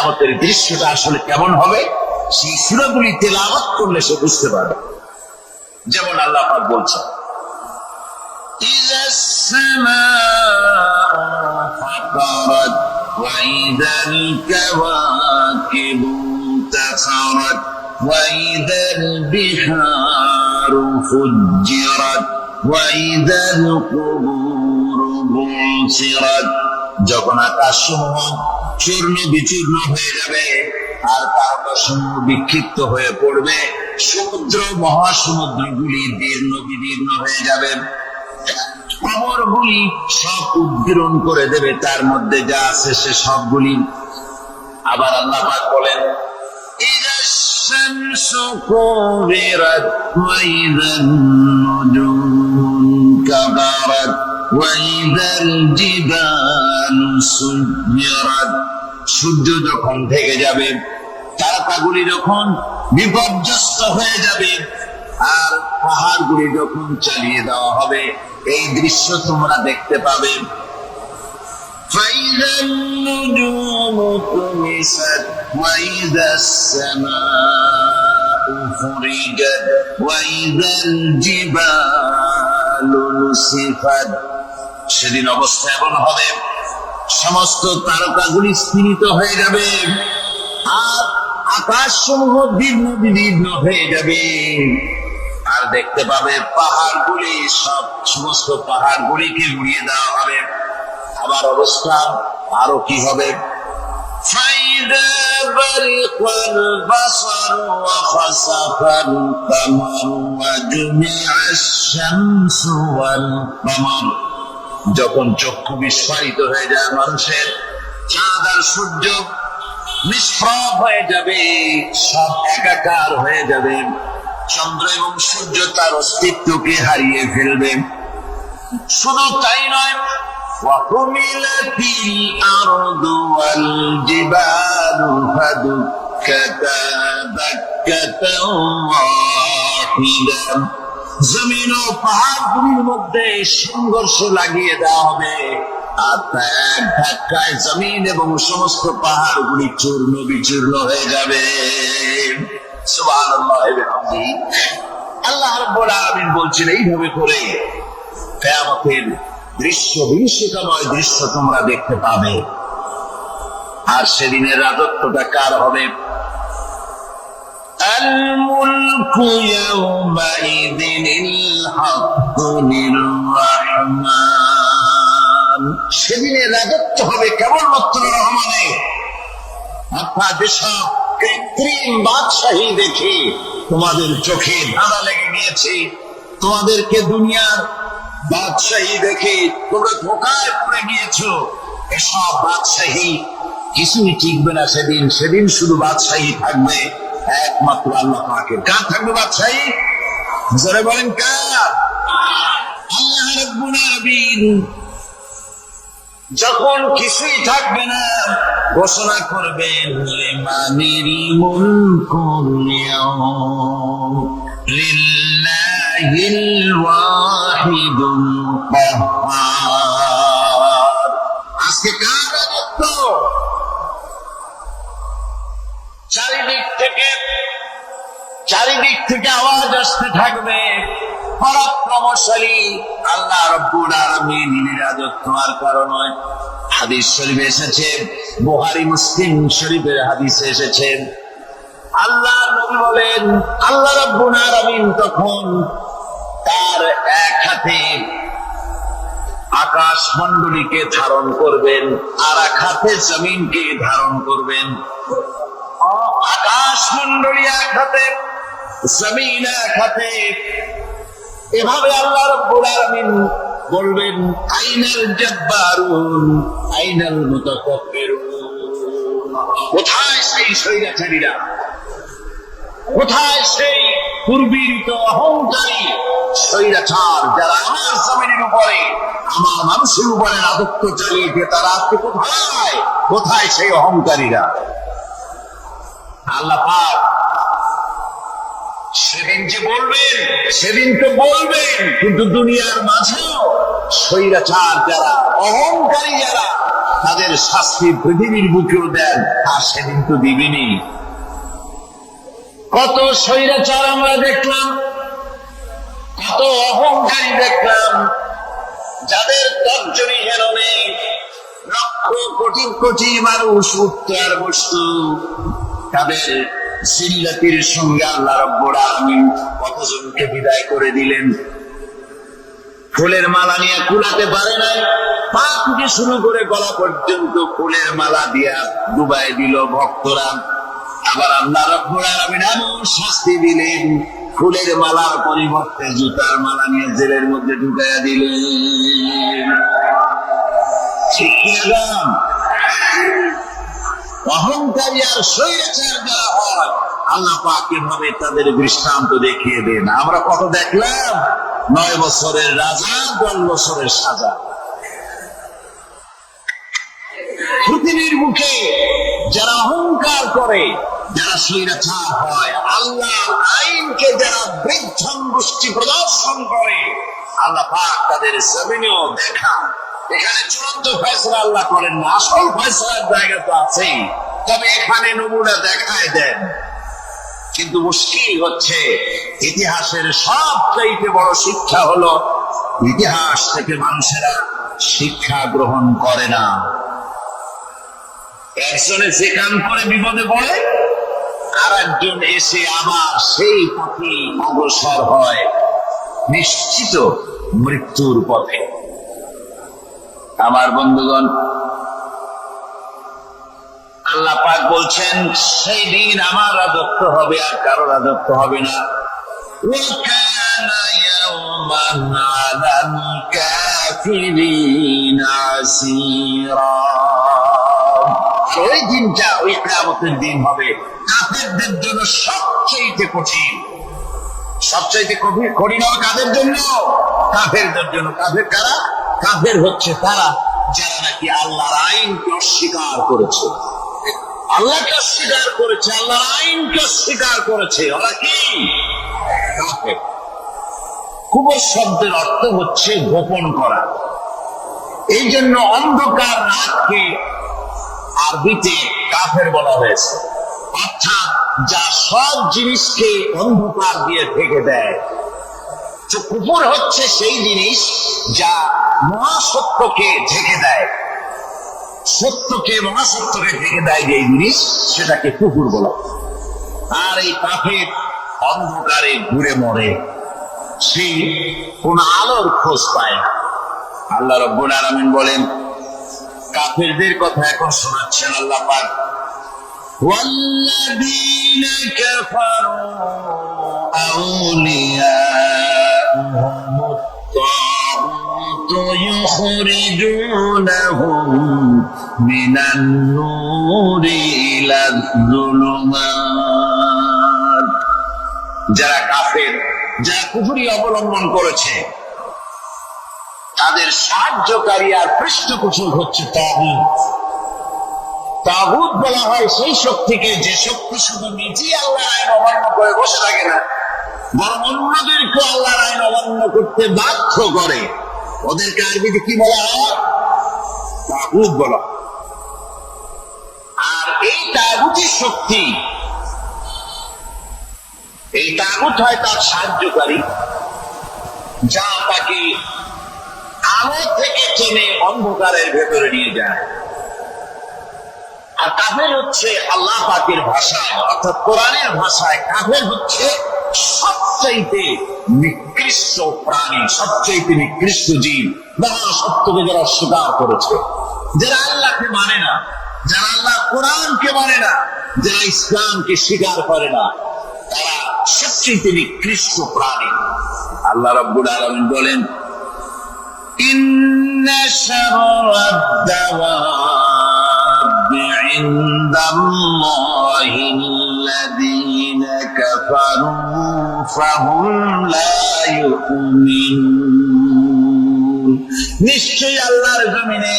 কিয়ামতের দৃশ্যটা আসলে কেমন হবে সেই সূরাগুলি তেলাওয়াত করলে সে বুঝতে পারবে। যেমন আল্লাহ পাক বলছেন, ইযাস সামাউ ফাতারাত ওয়া ইযাল কাওয়াকিবু তাসারাত ওয়া ইযাল বিহারু ফুজ্জিরাত ওয়া ইযাল কুবুরু বুসিরাত। যখন আকাশসমূহ চূর্ণ বিচূর্ণ হয়ে যাবে আর তারকাসমূহ বিক্ষিপ্ত হয়ে পড়বে, সমুদ্র মহাসমুদ্রগুলি দীর্ণ বিদীর্ণ হয়ে যাবে, কবরগুলি সব উদ্গীরণ করে দেবে, তার মধ্যে যা আছে সে সবগুলি। আবার আল্লাহ পাক বলেন, ইযাশ শামসু কুবিরাত ওয়া ইযান নুজুমু কাদারাত ওয়া ইযাল জিবালু সুজ্জিরাত। সূর্য যখন ঢেকে যাবে, তারকাগুলি যখন বিপর্যস্ত হয়ে যাবে, আর পাহাড়গুলি যখন চালিয়ে দেওয়া হবে, এই দৃশ্য তোমরা দেখতে পাবে। فَإِذَا النُّجُومُ طُمِسَتْ وَإِذَا السَّمَاءُ فُرِجَتْ وَإِذَا الْجِبَالُ نُسِفَتْ। সেদিন অবস্থা এমন হবে, সমস্ত তারকাগুলি স্ফীত হয়ে যাবে আর আকাশ সমূহ দীর্ণ বিদীর্ণ হয়ে যাবে, আর দেখতে পাবে পাহাড়গুলি সমস্ত পাহাড়গুলিকে উড়িয়ে দেওয়া হবে। আবার অবস্থা আরো কি হবে, فَإِذَا بَرِقَ الْبَصَرُ وَخَسَفَ الْقَمَرُ وَجُمِعَ الشَّمْسُ وَالْقَمَرُ। যখন চক্ষু বিস্ফারিত হয়ে যায় মানুষের, চাঁদ আর সূর্য নিষ্প্রভ হয়ে যাবে, সব একাকার হয়ে যাবে, চন্দ্র এবং সূর্য তার অস্তিত্বকে হারিয়ে ফেলবে। শুধু তাই নয়, وَحُمِلَتِ الْأَرْضُ وَالْجِبَالُ فَدُكَّتَا دَكَّةً وَاحِدَةً। জমিন ও পাহাড়গুলির মধ্যে সংঘর্ষ লাগিয়ে দেওয়া হবে, আর এক ধাক্কায় জমিন এবং সমস্ত পাহাড়গুলি চূর্ণ বিচূর্ণ হয়ে যাবে। সুবহানাল্লাহ ওয়া বিহামদিহি। আল্লাহ রাব্বুল আলামিন বলছেন, এইভাবে করে কিয়ামতের দৃশ্য, বিভীষিকাময় দৃশ্য তোমরা দেখতে পাবে। আর সেদিনের রাজত্বটা কার হবে? الملك يومئذ الحق للرحمن। সেদিনের রাজত্ব হবে কেবলমাত্র রহমানের। অর্থাৎ যেসব কৃত্রিম বাদশাহী দেখে তোমাদের চোখে ধাঁধা লেগে গিয়েছে, তোমাদেরকে দুনিয়ার বাদশাহী দেখে তোমরা ধোঁকায় পড়ে গিয়েছো, এসব বাদশাহী কিছুই টিকবে না সেদিন। সেদিন শুধু বাদশাহী থাকবে একমাত্র আল্লাহ পাকের। কার থাকবে বাদশাহী? জোরে বলেন কার? আল্লাহ রাব্বুল আলামিন যখন কিছুই থাকবে না, ঘোষণা করবেন, লিমানিল মুলকুল ইয়াওম লিল্লাহিল ওয়াহিদুল কাহ্হার। আজকে কার রাজত্ব? চারিদিক থেকে আওয়াজ আসতে থাকবে, পরাক্রমশালী আল্লাহ রাব্বুল আলামিনের রাজত্ব আর কারো নয়। হাদিস শরীফে এসেছে, বুখারী মুসলিম শরীফের হাদিসে এসেছে, আল্লাহ নবী বলেন, আল্লাহ রাব্বুল আলামিন তখন তার এক হাতে আকাশ মণ্ডলীকে ধারণ করবেন, আর এক হাতে জমিনকে ধারণ করবেন। আকাশ মণ্ডলী এক হাতে, জমিন এক হাতে। এভাবে আল্লাহ রাব্বুল আলামিন বলবেন, আইনাল জাব্বারুন আইনাল মুতাকাব্বিরুন। কোথায় সেই স্বৈরাচারীরা? কোথায় সেই পূর্বীরিত অহংকারী স্বৈরাচার যারা আমার জমিনের উপরে, আমার মানুষের উপরে রাজত্ব চালিয়েছে? তারা আজকে কোথায়? কোথায় সেই অহংকারীরা? আল্লাহ পাক সেদিন যে বলবেন, সেদিন তো বলবেন, কিন্তু দুনিয়ার মাঝেও স্বৈরাচার যারা, অহংকারী যারা, তাদের শাস্তি পৃথিবীর বুকেও দেন, আর সেদিন তো দিবেনি। কত স্বৈরাচার আমরা দেখলাম, কত অহংকারী দেখলাম, যাদের তর্জনী হেন নেই, লক্ষ কোটি কোটি মানুষ উত্তর বস্তু, তাদের জিল্লাতির সঙ্গে আল্লাহ রাব্বুল আলামিন কতজনকে বিদায় করে দিলেন। ফুলের মালা নিয়ে কুলাতে পারে নাই, পা থেকে শুরু করে গলা পর্যন্ত ফুলের মালা দিয়া ডুবাই দিল ভক্তরা। আবার আল্লাহ রাব্বুল আলামিন এমন শাস্তি দিলেন, ফুলের মালার পরিবর্তে জুতার মালা নিয়ে জেলের মধ্যে ঢুকাইয়া দিলেন। ঠিক কিনা? অহংকারী আর স্বৈরাচার যারা হয়, আল্লাহ পাক এভাবে তাদের দৃষ্টান্ত দেখিয়ে দেন। আমরা কত দেখলাম, 9 বছরের রাজা, 10 বছরের সাজা। পৃথিবীর মুখে যারা অহংকার করে, যারা স্বৈরাচার হয়, আল্লাহর আইনকে যারা বৃদ্ধি প্রদর্শন করে, আল্লাহ পাক তাদের জমিনেও দেখান। এখানে চূড়ান্ত ফয়সালা আল্লাহ করেন না, আসল ফয়সালার জায়গা তো আছেই, তবে এখানে নমুনা দেখায় দেন। কিন্তু মুশকিল হচ্ছে, ইতিহাসের সবচাইতে বড় শিক্ষা হলো, ইতিহাস থেকে মানুষেরা শিক্ষা গ্রহণ করে না। একজনে যে কাম করে বিপদে পড়ে, আর একজন এসে আবার সেই পথে অগ্রসর হয়, নিশ্চিত মৃত্যুর পথে। আমার বন্ধুগণ, আল্লাহ পাক বলছেন, সেই দিন আমার রাজত্ব হবে, আর কারো রাজত্ব হবে না। وَكَانَ يَوْمًا عَلَى الْكَافِرِينَ عَسِيرًا। ওই দিনটা, ওই কিয়ামতের দিন হবে কাফেরদের জন্য সবচেয়ে কঠিন। সবচেয়ে কঠিন হবে কাদের জন্য? কাফেরদের জন্য। কাফের কারা? কাফের হচ্ছে তারা যারা নাকি আল্লাহর আইনকে অস্বীকার করেছে, আল্লাহকে অস্বীকার করেছে, আল্লাহর আইনকে অস্বীকার করেছে। ওরা কি? কাফের। কুফর শব্দের অর্থ হচ্ছে গোপন করা। এই জন্য অন্ধকার রাতকে আরবিতে কাফের বলা হয়েছে, অর্থাৎ যা সব জিনিসকে অন্ধকার দিয়ে ঢেকে দেয়। তো কুফর হচ্ছে সেই জিনিস যা মহাসত্যকে ঢেকে দেয়, সত্যকে, মহাসত্যকে ঢেকে দেয় যে জিনিস, সেটাকে কুফর বলা। আর এই কাফের অন্ধকারে ঘুরে মরে, সে কোন আলোর খোঁজ পায় না। আল্লাহ রাব্বুল আলামিন বলেন, কাফেরদের কথা এখন শোনাচ্ছেন আল্লাহ পাক, وَالَّذِينَ كَفَرُوا أَوْلِيَاؤُهُمُ الطَّاغُوتُ يُخْرِجُونَهُم مِّنَ النُّورِ إِلَى الظُّلُمَاتِ। যারা কাফের, যারা কুফরি অবলম্বন করেছে, তাদের সাহায্যকারী আর পৃষ্ঠপোষক হচ্ছে তাগুত। তাগুত বলা হয় সেই শক্তিকে, যে শক্তি শুধু নিজেই আল্লাহর আইন অমান্য করে বসে থাকে না, বরং অন্যদেরকে আল্লাহর আইন অমান্য করতে বাধ্য করে। ওদেরকে আরবিতে কি বলা হয়? তাগুত বলা। আর এই তাগুতি শক্তি, এই তাগুত হয় তার সাহায্যকারী, যা তাকে আলো থেকে টেনে অন্ধকারের ভেতরে নিয়ে যায়। আর কাফের হচ্ছে আল্লাহ পাকের ভাষায়, অর্থাৎ কোরআনের ভাষায়, কাফের হচ্ছে সবচাইতে নিকৃষ্ট প্রাণী, সবচাইতে নিকৃষ্ট জীব। মহা সত্যকে যারা অস্বীকার করেছে, যারা আল্লাহকে মানে না, যারা আল্লাহ কোরআনকে মানে না, যারা ইসলামকে স্বীকার করে না, তারা সবচাইতে নিকৃষ্ট প্রাণী। আল্লাহ রাব্বুল আলামিন বলেন, ইন্না শাররাদ-দাওয়াবি ইনদাল্লাহিল্লাযীনা কাফারু ফাহুম লা ইউমিনুন। নিশ্চয়ই আল্লাহর জমিনে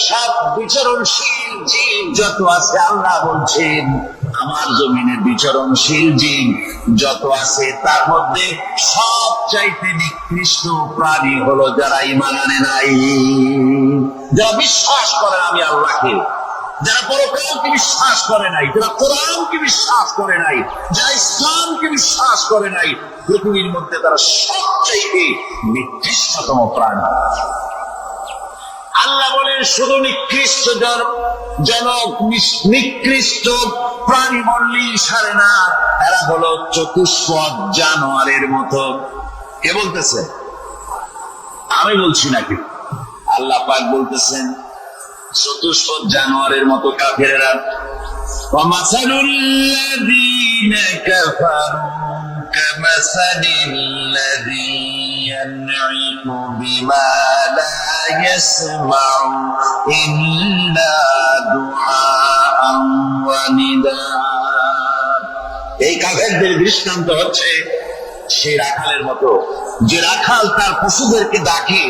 সব বিচরণশীল জীব যত আছে, আল্লাহ বলছেন আমার জমিনে বিচরণশীল জীব যত আছে, তার মধ্যে সবচাইতে নিকৃষ্ট প্রাণী হলো যারা ঈমান আনে নাই। যারা বিশ্বাস করে আমি আল্লাহকে, যারা পরকালকে বিশ্বাস করে নাই, যারা কোরআনকে বিশ্বাস করে নাই, যারা ইসলামকে বিশ্বাস করে নাই, পৃথিবীর মধ্যে তারা সবচেয়ে নিকৃষ্টতম প্রাণী। আল্লাহ বলেন শুধু নিকৃষ্ট জনক নিকৃষ্ট প্রাণী বললেই সারে না, এরা হলো চতুষ্পদ জানোয়ারের মতো। কে বলতেছে? আমি বলছি নাকি? আল্লাহ পাক বলতেছেন চতুষ্পদ জানোয়ারের মতো কাফেরেরা। ওয়ামাসালুল্লাযীনা কাফারু কামাসালিল্লাযী ইয়ানঈকু বিমা লা ইয়াসমাউ ইল্লা দুআআন ওয়া নিদাআ। এই কাফেরদের দৃষ্টান্ত হচ্ছে সে রাখালের মতো, যে রাখাল তার পশুদেরকে ডাকে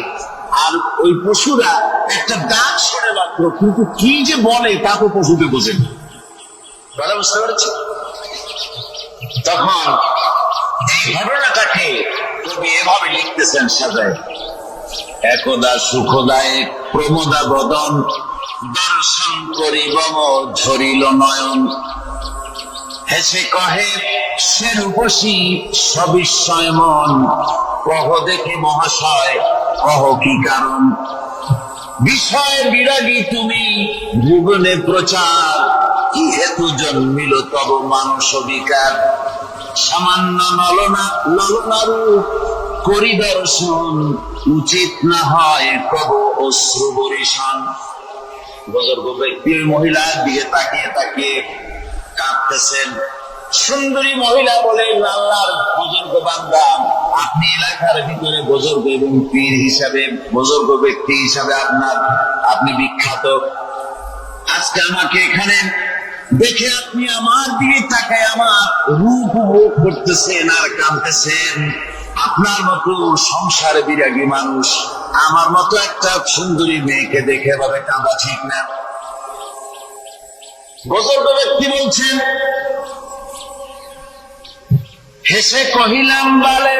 আর ওই পশুরা একটা ডাক শুনে মাত্র, কিন্তু কি যে বলে তা তো পশুকে বোঝে না। বুঝতে পেরেছি? তখন এই ঘটনাটাকে কবি এভাবে লিখতেছেন সাজায়। একদা সুখদায় প্রমোদা বদন, দর্শন করিব ঝরিল নয়ন। হেসে কহে সে রূপসী সবিস্ময় মন, কহ দেখে মহাশয় কহ কি কারণ। বিষয় বিরাগী তুমি ভুবনে প্রচার, কি হেতু জন্মিল তব মানস বিকার। সামান্য ললনারূপ করি দর্শন, উচিত না হয় কব অশ্রু বরিশন। বুজুর্গ ব্যক্তি মহিলার দিকে তাকিয়ে তাকিয়ে কাঁদতেছেন। সুন্দরী মহিলা বলেন, আল্লাহর বুজুর্গ বান্দা, আপনি এলাকার ভিতরে বুজুর্গ এবং পীর হিসাবে, বুজুর্গ ব্যক্তি হিসাবে আপনি বিখ্যাত। আজকে আমাকে এখানে দেখে আপনি আমার দিকে তাকায় আমার রূপ উপভোগ করতেছেন আর কাঁদতেছেন। আপনার মতো সংসারে বিরাগী মানুষ আমার মতো একটা সুন্দরী মেয়েকে দেখে ভাবে কাঁদা ঠিক না। বুজুর্গ ব্যক্তি বলছেন, হেসে কহিলাম বালে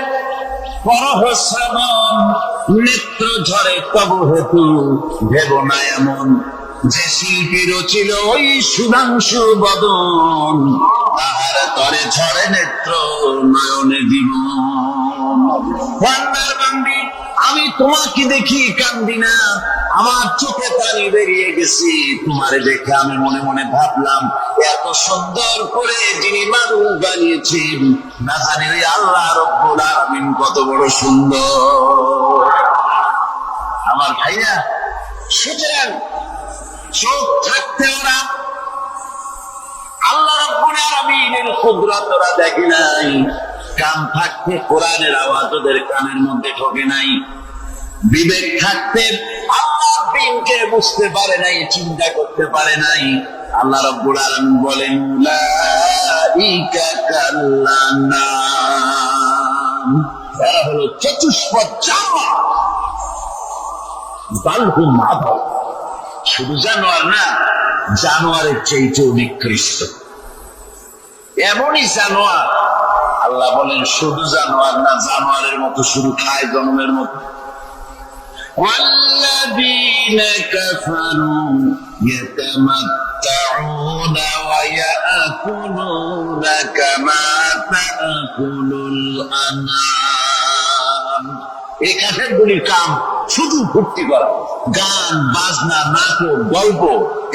পরহ শ্রবণ, নেত্র ঝরে তব হেতু ভেব না এমন। যে শিল্পী রচিল ওই সুধাংশু বদন, তাহার তরে ঝরে নেত্র নয়নে জীবন। বান্দি, আমি তোমাকে দেখি কান্দি না, আমার চোখে পানি বেরিয়ে গেছি। তোমারে দেখে আমি মনে মনে ভাবলাম, এত সুন্দর করে যিনি মানুষ বানিয়েছেন, না জানি ওই আল্লাহ রব্বুল আলামিন কত বড় সুন্দর। আমার ভাইয়া, সুতরাং চোখ থাকতে ওরা আল্লাহ রব্বুল আলামিনের কুদরত ওরা দেখে নাই, কান থাকতে কোরআনের আওয়াজ ওদের কানের মধ্যে ঢোকে নাই, বিবেক থাকতে আল্লাহর দ্বীনকে বুঝতে পারে নাই, চিন্তা করতে পারে নাই। আল্লাহ রাব্বুল আলামিন বলেন, উলাইকা কাল্লানাম, এরা হলো চতুষ্পদ জানোয়ার। বালহুম আযাল, শুধু জানোয়ার না, জানোয়ারের চাইতেও নিকৃষ্ট। এমনই জানোয়ার, আল্লাহ বলেন শুধু জানোয়ার না, জানোয়ারের মতো শুধু খায় জন্মের মতো। والذين كفروا يتمتعون ويأكلون كما تأكل الأنعام। এই কাফেরগুলির কাম শুধু ভর্তি করা, গান বাজনা নাটক গল্প,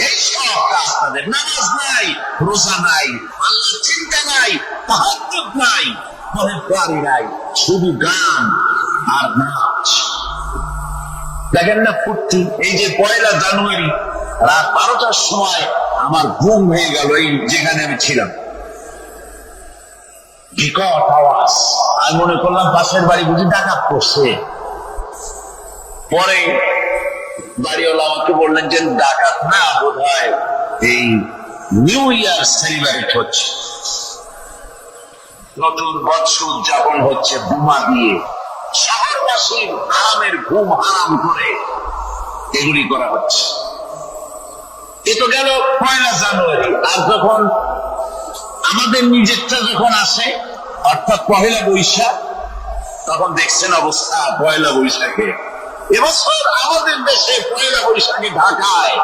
এই সব কাজ তাদের। নামাজ নাই, রোজা নাই, আল্লাহ চিন্তা নাই, তাহাজ্জুদ নাই, পরের নাই, শুধু গান আর নাচ। দেখেন না ফুর্তি। এই যে 1 জানুয়ারি রাত 12টার সময় আমার ঘুম হয়ে গেল, এই যেখানে আমি ছিলাম, বিকট আওয়াজ। আমি মনে করলাম পাশের বাড়ি বুঝি ডাকাত করছে। পরে বাড়িওয়ালা আমাকে বললেন যে ডাকাত না, বোধ হয় এই নিউ ইয়ার সেলিব্রেট হচ্ছে, নতুন বৎসর উদযাপন হচ্ছে বোমা দিয়ে। শহরবাসীর আরামের ঘুম হারাম করে এগুলি করা হচ্ছে। এ তো গেল 1 জানুয়ারি। আর যখন আমাদের নিজেরটা যখন আসে, অর্থাৎ 1 বৈশাখ, তখন দেখছেন অবস্থা। 1 বৈশাখে এবছর আমাদের দেশে পয়লা বৈশাখে ঢাকায়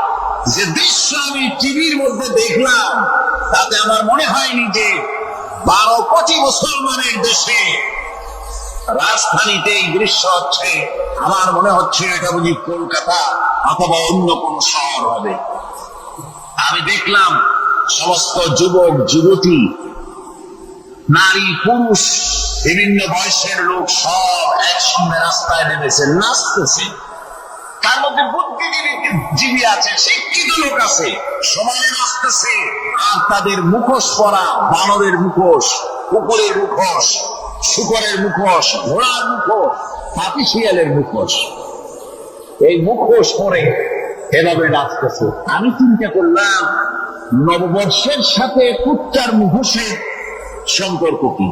যে দৃশ্য আমি টিভির মধ্যে দেখলাম, তাতে আমার মনে হয়নি যে 12 কোটি মুসলমানের দেশে রাজধানীতে এই দৃশ্য হচ্ছে। আমার মনে হচ্ছে এটা বুঝি কলকাতা অথবা অন্য কোন শহর হবে। আমি দেখলাম সমস্ত যুবক যুবতী, নারী পুরুষ, বিভিন্ন বয়সের লোক সব একসঙ্গে রাস্তায় নেমেছে, নাচতেছে। তার মধ্যে বুদ্ধিজীবী আছে, শিক্ষিত লোক আছে, সমানে নাচতেছে। আর তাদের মুখোশ পরা, বানরের মুখোশ, কুকুরের মুখোশ, শুকরের মুখোশ, ঘোড়ার মুখোশ, হাতি শিয়ালের মুখোশ, এই মুখোশ পরে এভাবে নাচতেছে। আমি চিন্তা করলাম, নববর্ষের সাথে কুত্তার মুখোশের সম্পর্ক কি?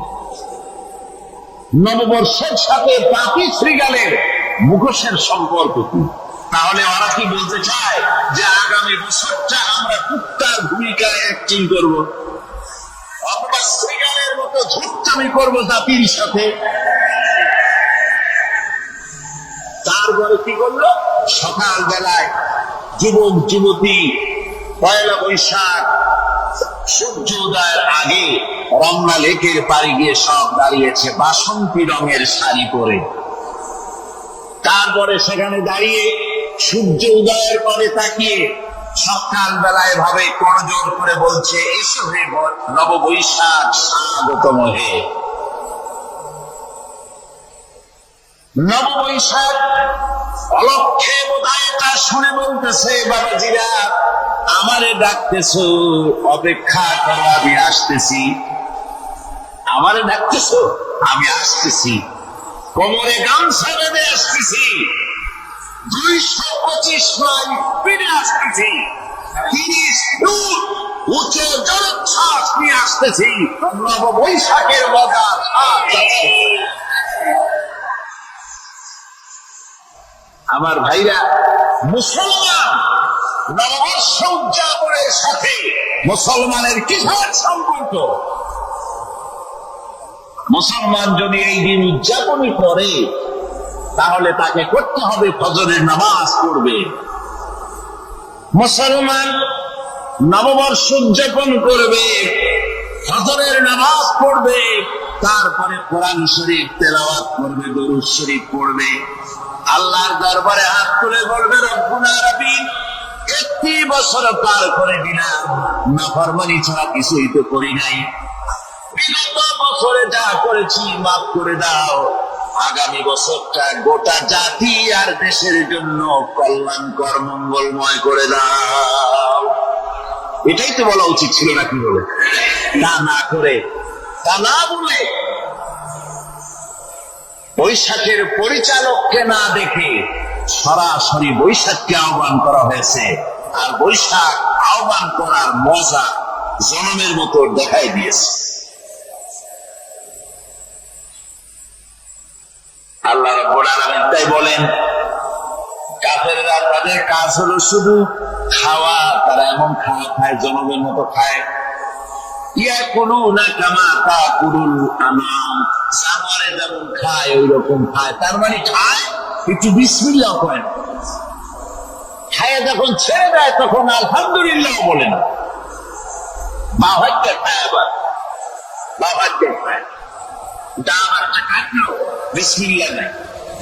নববর্ষের সাথে পাপি শ্রীগালের মুখোশের সম্পর্ক কি? তাহলে ওরা কি বলতে চায় যে আগামী বছরটা আমরা কুত্তার ভূমিকায় অ্যাক্টিং করব, অথবা শ্রীগালের মতো ঝুটচামি করবো জাতির সাথে? তারপরে কি করলো? সকাল বেলায় যুবক যুবতী পয়লা বৈশাখ সূর্য উদয়ের আগে রমনা লেকের পাড়ে গিয়ে সব দাঁড়িয়েছে বাসন্তী রঙের শাড়ি পরে। তারপরে সেখানে দাঁড়িয়ে সূর্য উদয়ের পরে তাকিয়ে সকাল বেলায় ভাবে করজোর করে বলছে, এসো হে নববৈশাখ স্বাগতম হে। নববৈশাখ অলক্ষে বোধহয় তা শুনে বলতেছে, বাবাজিরা আমারে ডাকতেছো, অপেক্ষা করো, আমি আসতেছি। আমারে ডাকতেছো, আমি আসতেছি। কোমরে গামছা বেঁধে আসতেছি, 225 মাইল স্পিডে আসতেছি, 30 ফুট উঁচু জলোচ্ছ্বাস নিয়ে আসতেছি। নববৈশাখের মজা আমার ভাইরা, মুসলমান নববর্ষ উদযাপনের সাথে মুসলমানের কিসের সম্পর্ক? মুসলমান যদি এই দিন উদযাপনই করে, তাহলে তাকে করতে হবে ফজরের নামাজ পড়বে। মুসলমান নববর্ষ উদযাপন করবে, ফজরের নামাজ পড়বে, তারপরে কোরআন শরীফ তেলাওয়াত করবে, দরুদ শরীফ পড়বে, আল্লাহর দরবারে হাত তুলে বলবে, রব্বুনা রাব্বিন একটি বছর পার করে দিলাম, নাফরমানি ছাড়া কিছুই তো করি নাই, বিগত বছরে যা করেছি মাফ করে দাও, আগামী বছরটা গোটা জাতি আর দেশের জন্য কল্যাণকর মঙ্গলময় করে দাও। এটাই তো বলা উচিত ছিল নাকি? বলে তা না করে, তা না বলে, বৈশাখের পরিচালককে না দেখে সরাসরি বৈশাখকে আহ্বান করা হয়েছে। আর বৈশাখ আহ্বান করার মজা জনমের মতো দেখাই দিয়েছে। আল্লাহ রাব্বুল আলামিন তাই বলেন, কাফেররা তাদের কাজ হলো শুধু খাওয়া, তারা এমন খাওয়া খায় জনমের মতো খায়। ইয়াকুলুনা কামা তাকুলুল আনাম, জানোয়ারে যেমন খায় ওই রকম খায়। তার মানে খায়, একটু বিসমিল্লাহ কয় না, খায় যখন ছেড়ে দেয় তখন আলহামদুলিল্লাহ বলে না। বাভাগ্যে খায়, আবার বাভাগ্যে খায়, ডাবারটা কাটলো, বিসমিল্লাহ নাই,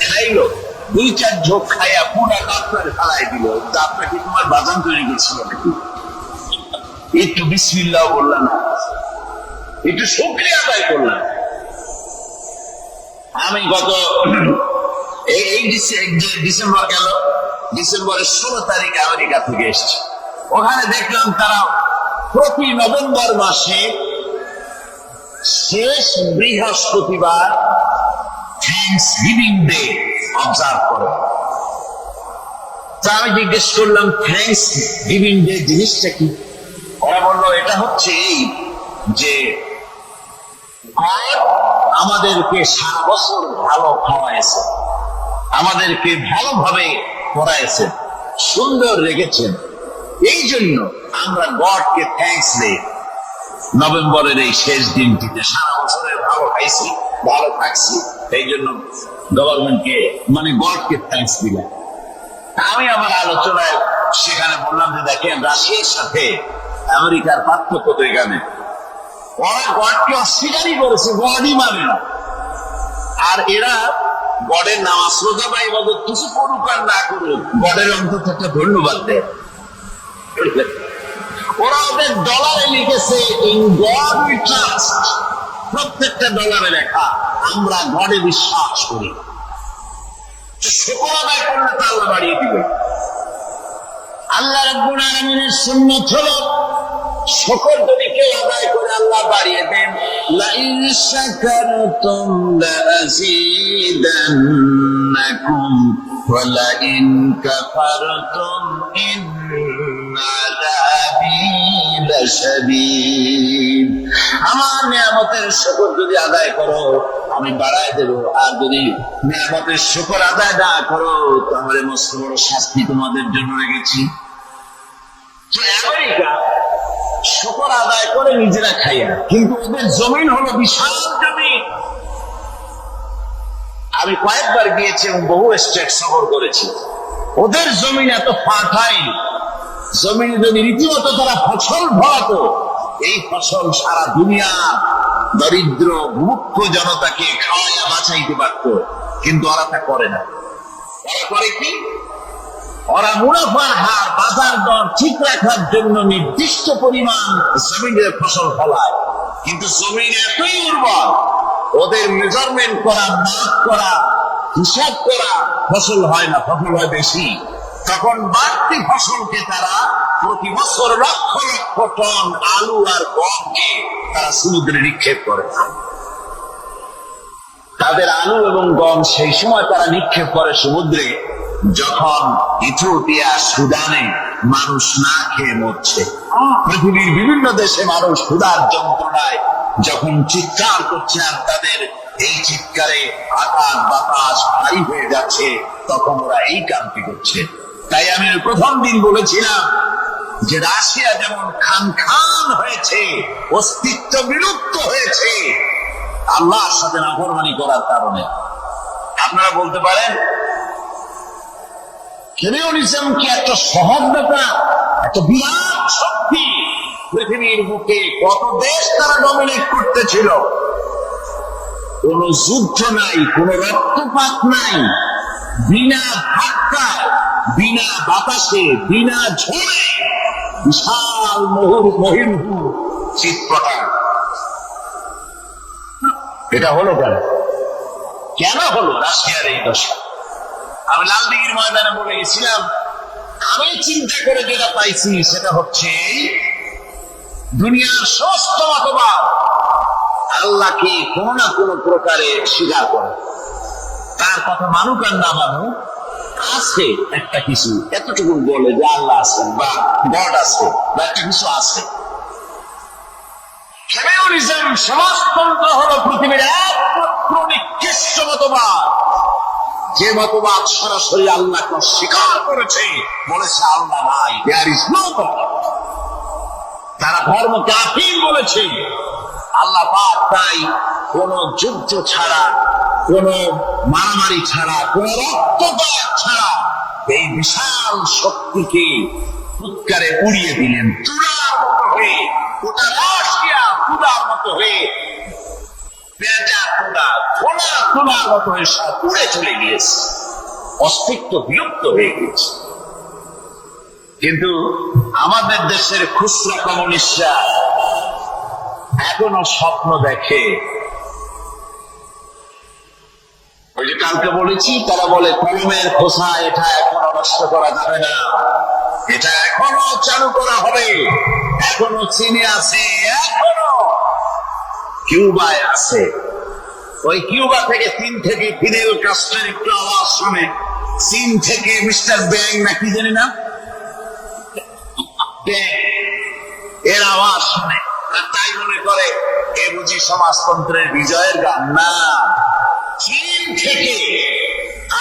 খাইলো, 2-4 ঝোঁক খাইয়া পুরা ডাক্তার খালাই দিল। ডাক্তার কি তোমার বাজান তৈরি করছিল নাকি? একটু বিসমিল্লাহ বললাম না, একটু শুকরিয়া আদায় করলাম। আমি গত এই ডিসেম্বর গেল, ডিসেম্বরের 16 তারিখে আমেরিকা থেকে এসেছি। ওখানে দেখলাম তারা প্রতি নভেম্বর মাসে শেষ বৃহস্পতিবার থ্যাঙ্কস গিভিং ডে অবজার্ভ করে। তা আমি জিজ্ঞেস করলাম, থ্যাঙ্কস গিভিং ডে জিনিসটা কি? ওরা বললো, এটা হচ্ছে এই যে আমাদেরকে সারা বছর ভালো খাওয়াইছে, আমাদেরকে ভালোভাবে পড়াইছে, সুন্দর রেখেছেন, এই জন্য আমরা গডকে থ্যাঙ্কস দেই নভেম্বরের এই শেষ দিনটিতে। সারা বছরে ভালো খাইছি, ভালো থাকছি, এই জন্য গভর্নমেন্টকে মানে গডকে থ্যাঙ্কস দিলেন। আমি আমার আলোচনায় সেখানে বললাম যে দেখেন রাশিয়ার সাথে আমেরিকার পার্থক্য তো এখানে, ওরা গডকে অস্বীকারই করেছে, গডই মানে না। আর এরা গডের নামাজ রোজা বা ইবাদত কিছু করুক আর না করুক, গডের অন্তত একটা ধন্যবাদ দেয়। ওরা ওদের ডলারে লিখেছে ইন গড উই ট্রাস্ট, প্রত্যেকটা ডলারে লেখা আমরা গডে বিশ্বাস করি। শুকর আদায় করলে তা আল্লাহ বাড়িয়ে দিবে। আল্লাহ রাব্বুল আলামিনের সুন্নাত হলো শুকর যদি কেউ আদায় করে আল্লাহ বাড়িয়ে দেন। লাইন শাকারতুম লাযীদান্নাকুম ওয়া লাইন কাফারতুম ইন্না আযাবী লাশাদীদ। আমার নিয়ামতের শুকর যদি আদায় করো আমি বাড়ায় দেব, আর যদি নিয়ামতের শুকর আদায় না করো তাহলে মস্ত বড় শাস্তি তোমাদের জন্য রেখেছি। আমেরিকা শুকর আদায় করে নিজেরা খাইয়া, কিন্তু ওদের জমিন হলো বিশাল জমি। আমি কয়েকবার গিয়েছি এবং বহু স্টেট সফর করেছি। ওদের জমিন এত ফার্টাইল, জমিনে যদি রীতিমতো তারা ফসল ফলাতো, এই ফসল সারা দুনিয়া দরিদ্র মুখ্য জনতাকে খাওয়াইয়া বাঁচাইতে পারত, কিন্তু ওরা তা করে না। ওরা করে কি? ওরা মুনাফার হার, বাজার দর ঠিক রাখার জন্য নির্দিষ্ট পরিমাণ জমিনের ফসল ফলায়, কিন্তু জমিন এতই উর্বর ওদের মেজারমেন্ট করা, মাপ করা, হিসাব করা ফসল হয় না, ফসল হয় বেশি। তখন বাড়তি ফসলকে তারা প্রতি বছর লক্ষ লক্ষ টন আলু আর গমকে তারা সমুদ্রে নিক্ষেপ করে। তাদের আলু এবং গম সেই সময় তারা নিক্ষেপ করে সমুদ্রে যখন ইথিওপিয়া, সুদানে মানুষ না খেয়ে মরছে। পৃথিবীর বিভিন্ন দেশে মানুষ ক্ষুধার যন্ত্রণায় যখন চিৎকার করছে আর তাদের এই চিৎকারে আকাশ বাতাস ভারী হয়ে যাচ্ছে, তখন ওরা এই কাজটি করছে। তাই আমি প্রথম দিন বলেছিলাম যে রাশিয়া যেমন খান খান হয়েছে, অস্তিত্ব বিলুপ্ত হয়েছে আল্লাহর সাথে নাফরমানি করার কারণে। আপনারা বলতে পারেন কমিউনিজম কি একটা সহজ ব্যাপার? এত বিরাট শক্তি, পৃথিবীর বুকে কত দেশ তারা ডমিনেট করতেছিল, কোন যুদ্ধ নাই, কোন রক্তপাত নাই, বিনা ধাক্কায়, বিনা বাতাসে, বিনা ঝড়ে বিশাল মহিরুহু চিৎপটান। এটা হলো কেন? কেন হলো রাশিয়ার এই দশা? আমি লালদিঘির ময়দানে বলে গেছিলাম, আমি চিন্তা করে যেটা পাইছি সেটা হচ্ছে দুনিয়ার সমস্ত মতবাদ আল্লাহকে কোন না কোন প্রকারে স্বীকার করে। তার কথা মানুক আর না মানুক, আছে একটা কিছু এতটুকু বলে যে আল্লাহ আছেন বা গড আছে বা একটা কিছু আছে। কমিউনিজম, সমাজতন্ত্র হলো পৃথিবীর একমাত্র নিকৃষ্ট মতবাদ, যে মতবাদ সরাসরি আল্লাহকে স্বীকার করেছে, বলেছে আল্লাহ নাই, দেয়ার ইজ নো গড। তারা ধর্মকে আফিম বলেছে, আল্লাহ পাক তাই কোন যুদ্ধ ছাড়া, কোন মারামারি ছাড়া, কোন রক্তপাত ছাড়া এই বিশাল শক্তিকে ফুৎকারে উড়িয়ে দিলেন, তুলার মতো হয়ে, গোটা রাশিয়া তুলার মতো হয়ে, পেঁচা তুলা, ঘোড়া তুলার মতো হয়ে সব উড়ে চলে গিয়েছে, অস্তিত্ব বিলুপ্ত হয়ে গেছে। কিন্তু আমাদের দেশের খুচরা কমিউনিস্টরা এখনো স্বপ্ন দেখে। ওই যে কালকে বলেছি, তারা বলে কলমের খোসা এটা এখনো নষ্ট করা যাবে না, এটা এখনো চালু করা হবে, এখনো চীনে আছে, এখনো কিউবায় আছে। ওই কিউবা থেকে চীন থেকে ফিদেল কাস্ট্রোর একটু আওয়াজ শুনে, চীন থেকে মিস্টার ব্যাং না কি জানি না, এর আওয়াজ শুনে আর তাই মনে করে এ বুঝি সমাজতন্ত্রের বিজয়ের গান। না, চীন থেকে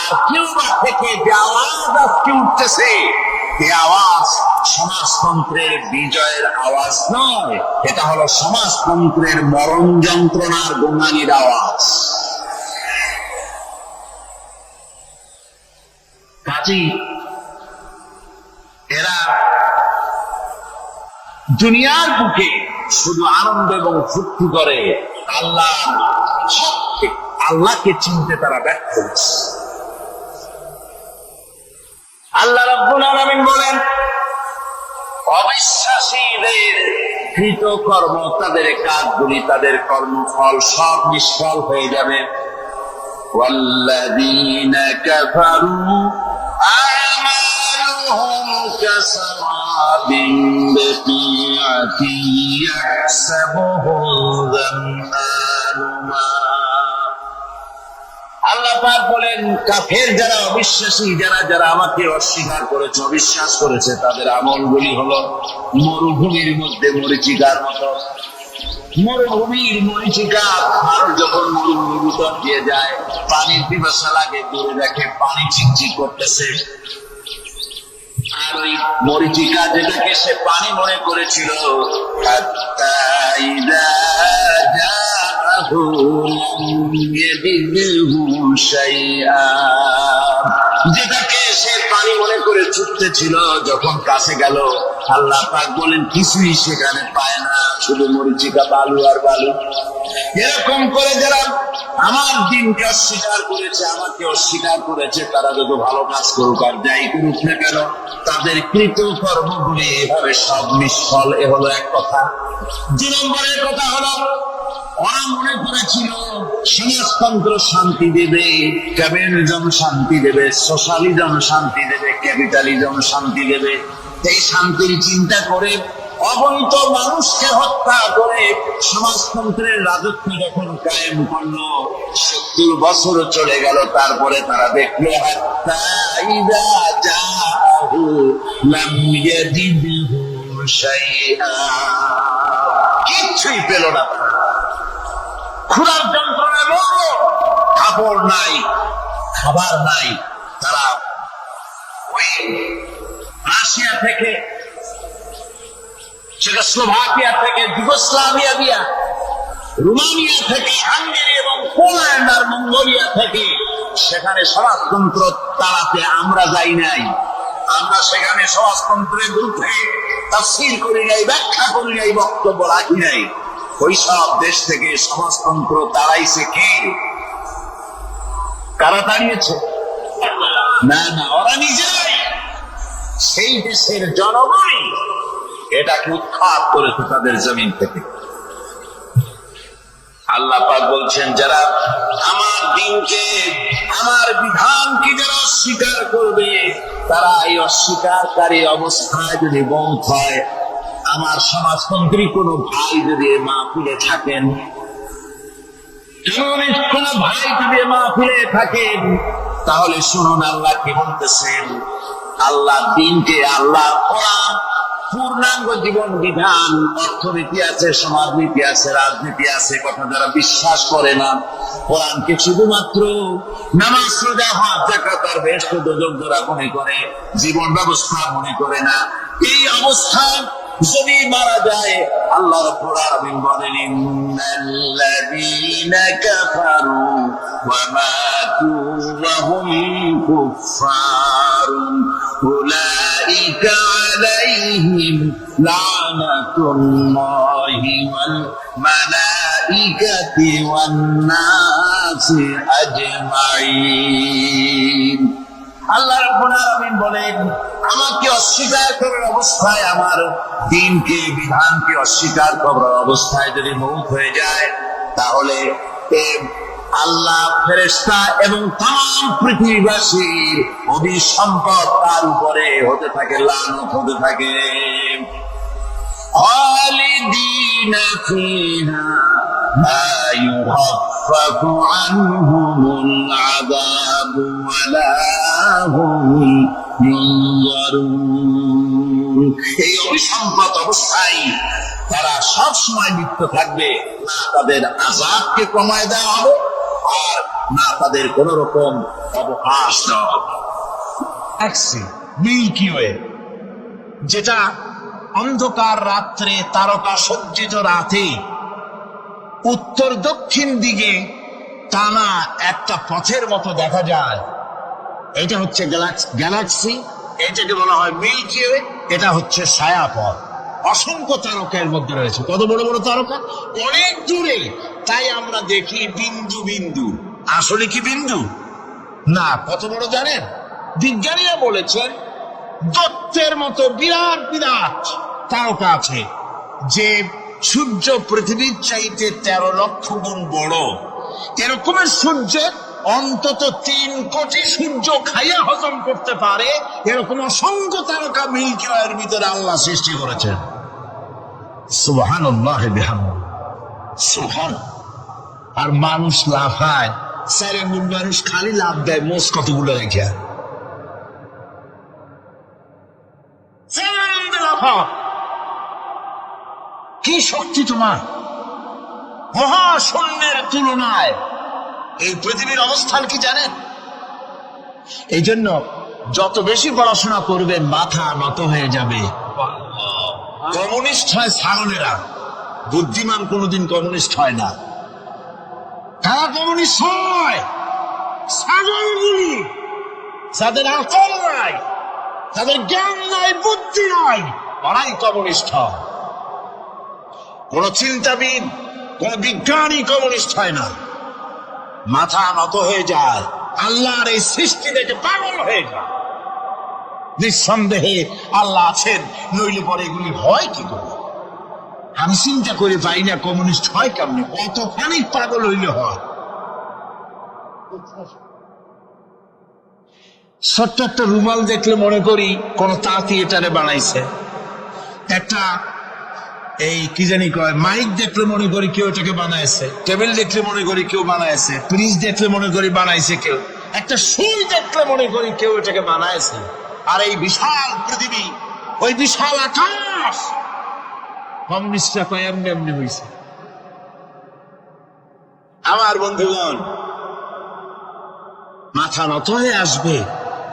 আর কিউবা থেকে যে আওয়াজ আজকে উঠতেছে, এই আওয়াজ সমাজতন্ত্রের বিজয়ের আওয়াজ নয়, এটা হলো সমাজতন্ত্রের মরণ যন্ত্রণার গোঙানির আওয়াজ। কাজেই এরা দুনিয়ার বুকে শুধু আনন্দ এবং ফুর্তি করে, আল্লাহকে চিনতে তারা ব্যর্থ হচ্ছে। আল্লাহ রাব্বুল আলামিন বলেন, অবিশ্বাসীদের কৃতকর্ম, তাদের কাজগুলি, তাদের কর্মফল সব নিষ্ফল হয়ে যাবে। ওয়াল্লাযীনা কাফারু আ'মালুহুম কাসারাবিন বিকিআতিন ইয়াহসাবুহু যান্নানু মা। আল্লাহ পাক বলেন, কাফের যারা, অবিশ্বাসী যারা আমাকে অস্বীকার করেছে, অবিশ্বাস করেছে, তাদের আমলগুলি হলো মরুভূমির মধ্যে মরীচিকার মতো। মরুভূমির মরীচিকা, আর যখন মরুভূমির ভিতর দিয়ে যায়, পানির পিপাসা লাগে, দূরে দেখে পানি চিকচিক করতেছে, আর ওই মরীচিকা যেটাকে সে পানি মনে করেছিল, যেটাকে সে পানি মনে করে ছুটতেছিল, যখন কাছে গেল, আল্লাহ পাক বলেন কিছুই সেখানে পায় না, শুধু মরীচিকা, বালু আর বালু। এরকম করে যারা আমার দিনকে অস্বীকার করেছে, আমাকে অস্বীকার করেছে, তারা যত ভালো কাজ করুক আর যাই করুক না কেন, তাদের কৃত কর্মগুলি এভাবে সব নিষ্ফল। এ হলো এক কথা। 2 নম্বরের কথা হলো, ওরা মনে করেছিল সমাজতন্ত্র শান্তি দেবে, কমিউনিজম শান্তি দেবে, সোশ্যালিজম শান্তি দেবে, ক্যাপিটালিজম শান্তি দেবে। এই শান্তির চিন্তা করে অবৈধ মানুষকে হত্যা করে সমাজতন্ত্রের রাজত্ব যখন কায়েম করলো, 70 বছর চলে গেল, তারপরে তারা দেখলো কিচ্ছুই পেল না। ক্ষুধার যন্ত্রণায় মরল, কাপড় নাই, খাবার নাই। তারা ওই রাশিয়া থেকে, চেকোস্লোভাকিয়া থেকে, যুগোস্লাভিয়া দিয়া, রোমানিয়া থেকে, হাঙ্গেরি এবং পোল্যান্ড আর মঙ্গোলিয়া থেকে সেখানে সমাজতন্ত্র তাড়াতে আমরা যাই নাই। আমরা সেখানে সমাজতন্ত্রের বিরুদ্ধে তাফসীর করি নাই, ব্যাখ্যা করি নাই, বক্তব্য রাখি নাই। ওই সব দেশ থেকে সমাজতন্ত্র তাড়াইছে কে? কারা তাড়িয়েছে? না, ওরা নিজেরাই, সেই দেশের জনগণই এটাকে উৎখাত করেছে তাদের জমিন থেকে। আল্লাহ পাক বলছেন, যারা আমার দিনকে, আমার বিধানকে যারা অস্বীকার করবে, তারা এই অস্বীকারী অবস্থায় যদি মওত হয়, আমার সমাজতন্ত্রী কোন ভাই যদি মাহফিলে থাকেন, কোন ভাই যদি মাহফিলে থাকেন, তাহলে শুনুন আল্লাহ কি বলতেছেন। আল্লাহ দিনকে, আল্লাহ কোরআন, পূর্ণাঙ্গ জীবন বিধান, অর্থনীতি আছে, সমাজনীতি আছে, রাজনীতি আছে, কথা যারা বিশ্বাস করে না, কোরআনকে শুধুমাত্র নামাজ, রোজা, হজ, যাকাত আর বেহেশত দোজখ যারা মনে করে, জীবন ব্যবস্থা মনে করে না, এই অবস্থায় যদি মারা যায়, আল্লাহ রাব্বুল আলামিন বলেন, ইন্নাল্লাযীনা কাফারু ওয়া মাতু ওয়া হুম কুফফারুন উলাইকা আলাইহিম লানাতুল্লাহি ওয়াল মালাইকাতি ওয়ান নাসি আজমাইন। আল্লাহ রাব্বুল আলামিন বলেন, আমাকে অস্বীকার করার অবস্থায়, আমার দিনকে, বিধানকে অস্বীকার করার অবস্থায় যদি মওত হয়ে যায়, তাহলে আল্লাহ, ফেরেশতা এবং तमाम পৃথিবীবাসীর অভিসম্পদ তার উপরে হতে থাকে, লানত হতে থাকে। খালিদিনা ফিহা লা ইউখাফফাফু আনহুমুল আযাবু ওয়া লা হুম ইউনজারুন। এই অভিসম্পদ অবস্থায় তারা সব সময় লিপ্ত থাকবে, না তাদের আযাবকে কমায় দেওয়া হবে, আর না তাদের কোন রকম অবকাশ দেওয়া হবে। মিল্কি ওয়ে, যেটা অন্ধকার রাত্রে, তারকা সজ্জিত রাতে উত্তর দক্ষিণ দিকে টানা একটা পথের মতো দেখা যায়, এটা হচ্ছে গ্যালাক্সি, এটাকে বলা হয় মিল্কি ওয়ে, এটা হচ্ছে ছায়াপথ। অসংখ্য তারকার মধ্যে রয়েছে। কত বড় বড় তারকা, অনেক দূরে। তাই আমরা দেখি বিন্দু বিন্দু, আসলে কি বিন্দু না। কত বড় জানেন? বিজ্ঞানীরা বলেছেন দত্তের মতো বিরাট বিরাট তারকা আছে, যে সূর্য পৃথিবীর চাইতে 13 লক্ষ গুণ বড়। এরকমের সূর্যের অন্তত 3 কোটি সূর্য খাইয়া হজম করতে পারে, এরকম অসংখ্য তারকা মিল্কি ওয়ের ভিতরে আল্লাহ সৃষ্টি করেছেন। সুবহানাল্লাহ বিহামদিহি, সুবহান। আর মানুষ লাফায়, সাইরেন মানুষ খালি লাভ দেয় মোষ কতগুলো রেখে। কি শক্তি তোমার! মহাশূন্যের তুলনায় এই পৃথিবীর অবস্থান কি জানেন? এই জন্য যত বেশি পড়াশোনা করবেন মাথা নত হয়ে যাবে। কমিউনিস্ট হয় ছাগলেরা, বুদ্ধিমান কোনোদিন কমিউনিস্ট হয় না। কারা কমিউনিস্ট হয়? ছাগলগুলি, যাদের আকল নাই, যাদের জ্ঞান নাই, বুদ্ধি নাই, ওরাই কমিউনিস্ট হয়। কোন চিন্তাবিদ, কোন বিজ্ঞানী কমিউনিস্ট হয় না। মাথা নত হয়ে যায়, আল্লাহর এই সৃষ্টি দেখে পাগল হয়ে যায়। নিঃসন্দেহে আল্লাহ আছেন, নইলে পরে এগুলি হয় কি করে? আমি চিন্তা করে পাই না কমিউনিস্ট হয় কেমনি, কতখানি পাগল হইলে হয়। ছোট্ট একটা রুমাল দেখলে মনে করি কোন তাঁতি এটারে বানাইছে। একটা এই কি জানি কয় মাইক দেখলে মনে করি কেউ এটাকে বানাইছে। টেবিল দেখলে মনে করি কেউ বানাইছে। ফ্রিজ দেখলে মনে করি বানাইছে কেউ। একটা সুই দেখলে মনে করি কেউ এটাকে বানাইছে। আর এই বিশাল পৃথিবী, ওই বিশাল আকাশ, কমিউনিস্টরা কয় এমনি এমনি হয়েছে। আমার বন্ধুগণ, মাথা নত হয়ে আসবে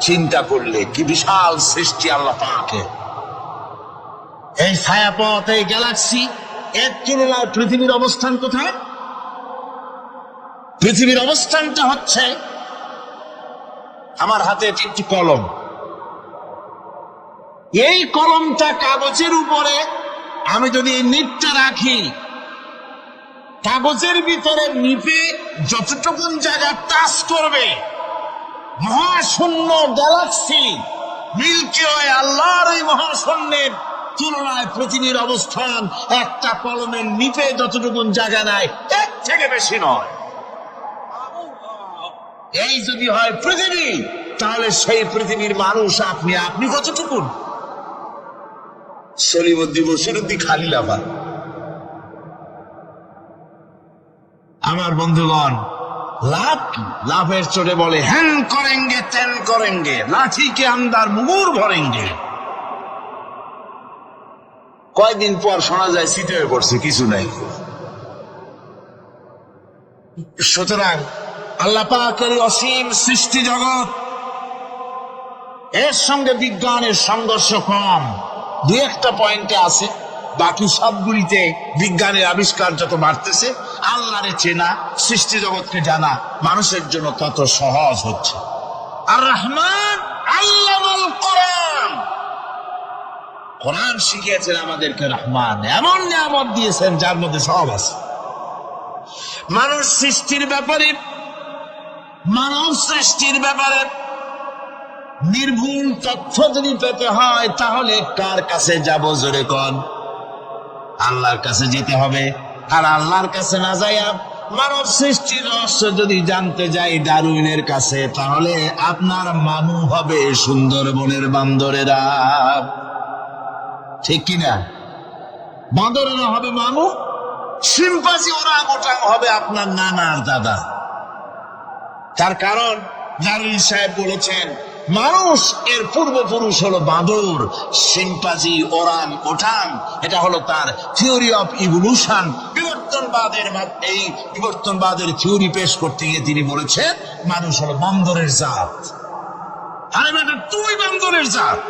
চিন্তা করলে কি বিশাল সৃষ্টি আল্লাহ পাকের। এই ছায়াপথ, এই গ্যালাক্সি, এর তুলনায় পৃথিবীর অবস্থান কোথায়? পৃথিবীর অবস্থানটা হচ্ছে আমার হাতে একটি কলম। এই কলমটা কাগজের উপরে আমি যদি এই নিপটা রাখি, কাগজের ভিতরে নিপে যতটুকু জায়গা টাচ করবে, মহাশূন্য গ্যালাক্সি মিল্কি ওয়ে, আল্লাহর এই মহাশূন্যের তুলনায় পৃথিবীর অবস্থান একটা কলমের নিপে যতটুকু জায়গা নেয় এর থেকে বেশি নয়। এই যদি হয় পৃথিবী, তাহলে সেই পৃথিবীর মানুষ আপনি আপনি কতটুকুন? সলিমুদ্দি বসিরুদ্দি খালি লাভা। আমার বন্ধুগণ, লাভ কি? লাভের চোটে বলে হ্যান করেঙ্গে তেন করেঙ্গে, লাঠি কে আন্দার মুগুর ভরেঙ্গে। কয়দিন পর শোনা যায় শীত হয়ে পড়ছে, কিছু নাই। সুতরাং আল্লাহ পাকের অসীম সৃষ্টি জগৎ, এর সঙ্গে বিজ্ঞানের সংঘর্ষ কম। দুই একটা পয়েন্টে আছে, বাকি সবগুলিতে বিজ্ঞানের আবিষ্কার যত বাড়তেছে, আল্লাহরে চেনা, সৃষ্টি জগৎকে জানা মানুষের জন্য তত সহজ হচ্ছে। আর রহমান আল্লামাল কোরআন, কোরআন শিখিয়েছেন আমাদেরকে। রহমান এমন নিয়ামত দিয়েছেন যার মধ্যে সব আছে। মানুষ সৃষ্টির ব্যাপারে, মানব সৃষ্টির ব্যাপারে নির্ভুল তথ্য যদি পেতে হয়, তাহলে কার কাছে যাব? জোরে কোন? আল্লাহর কাছে যেতে হবে। আর আল্লাহর কাছে না যাইয়া মানব সৃষ্টির রহস্য যদি জানতে যাই ডারউইনের কাছে, তাহলে আপনার মানু হবে সুন্দরবনের বান্দরেরা। ঠিক কিনা? বান্দরেরা হবে মানু, শিম্পাঞ্জি ওরাংওটাং হবে আপনার নানার দাদা। তার কারণ ডারউইন সাহেব বলেছেন মানুষ এর পূর্বপুরুষ হলো বাঁদর, শিম্পাঞ্জি, ওরাং ওটাং। এটা হলো তার থিওরি অফ ইভলিউশন। এই বিবর্তনবাদের থিওরি পেশ করতে গিয়ে তিনি বলেছেন মানুষ হলো বান্দরের জাত। আরে বেটা, তুই বান্দরের জাত।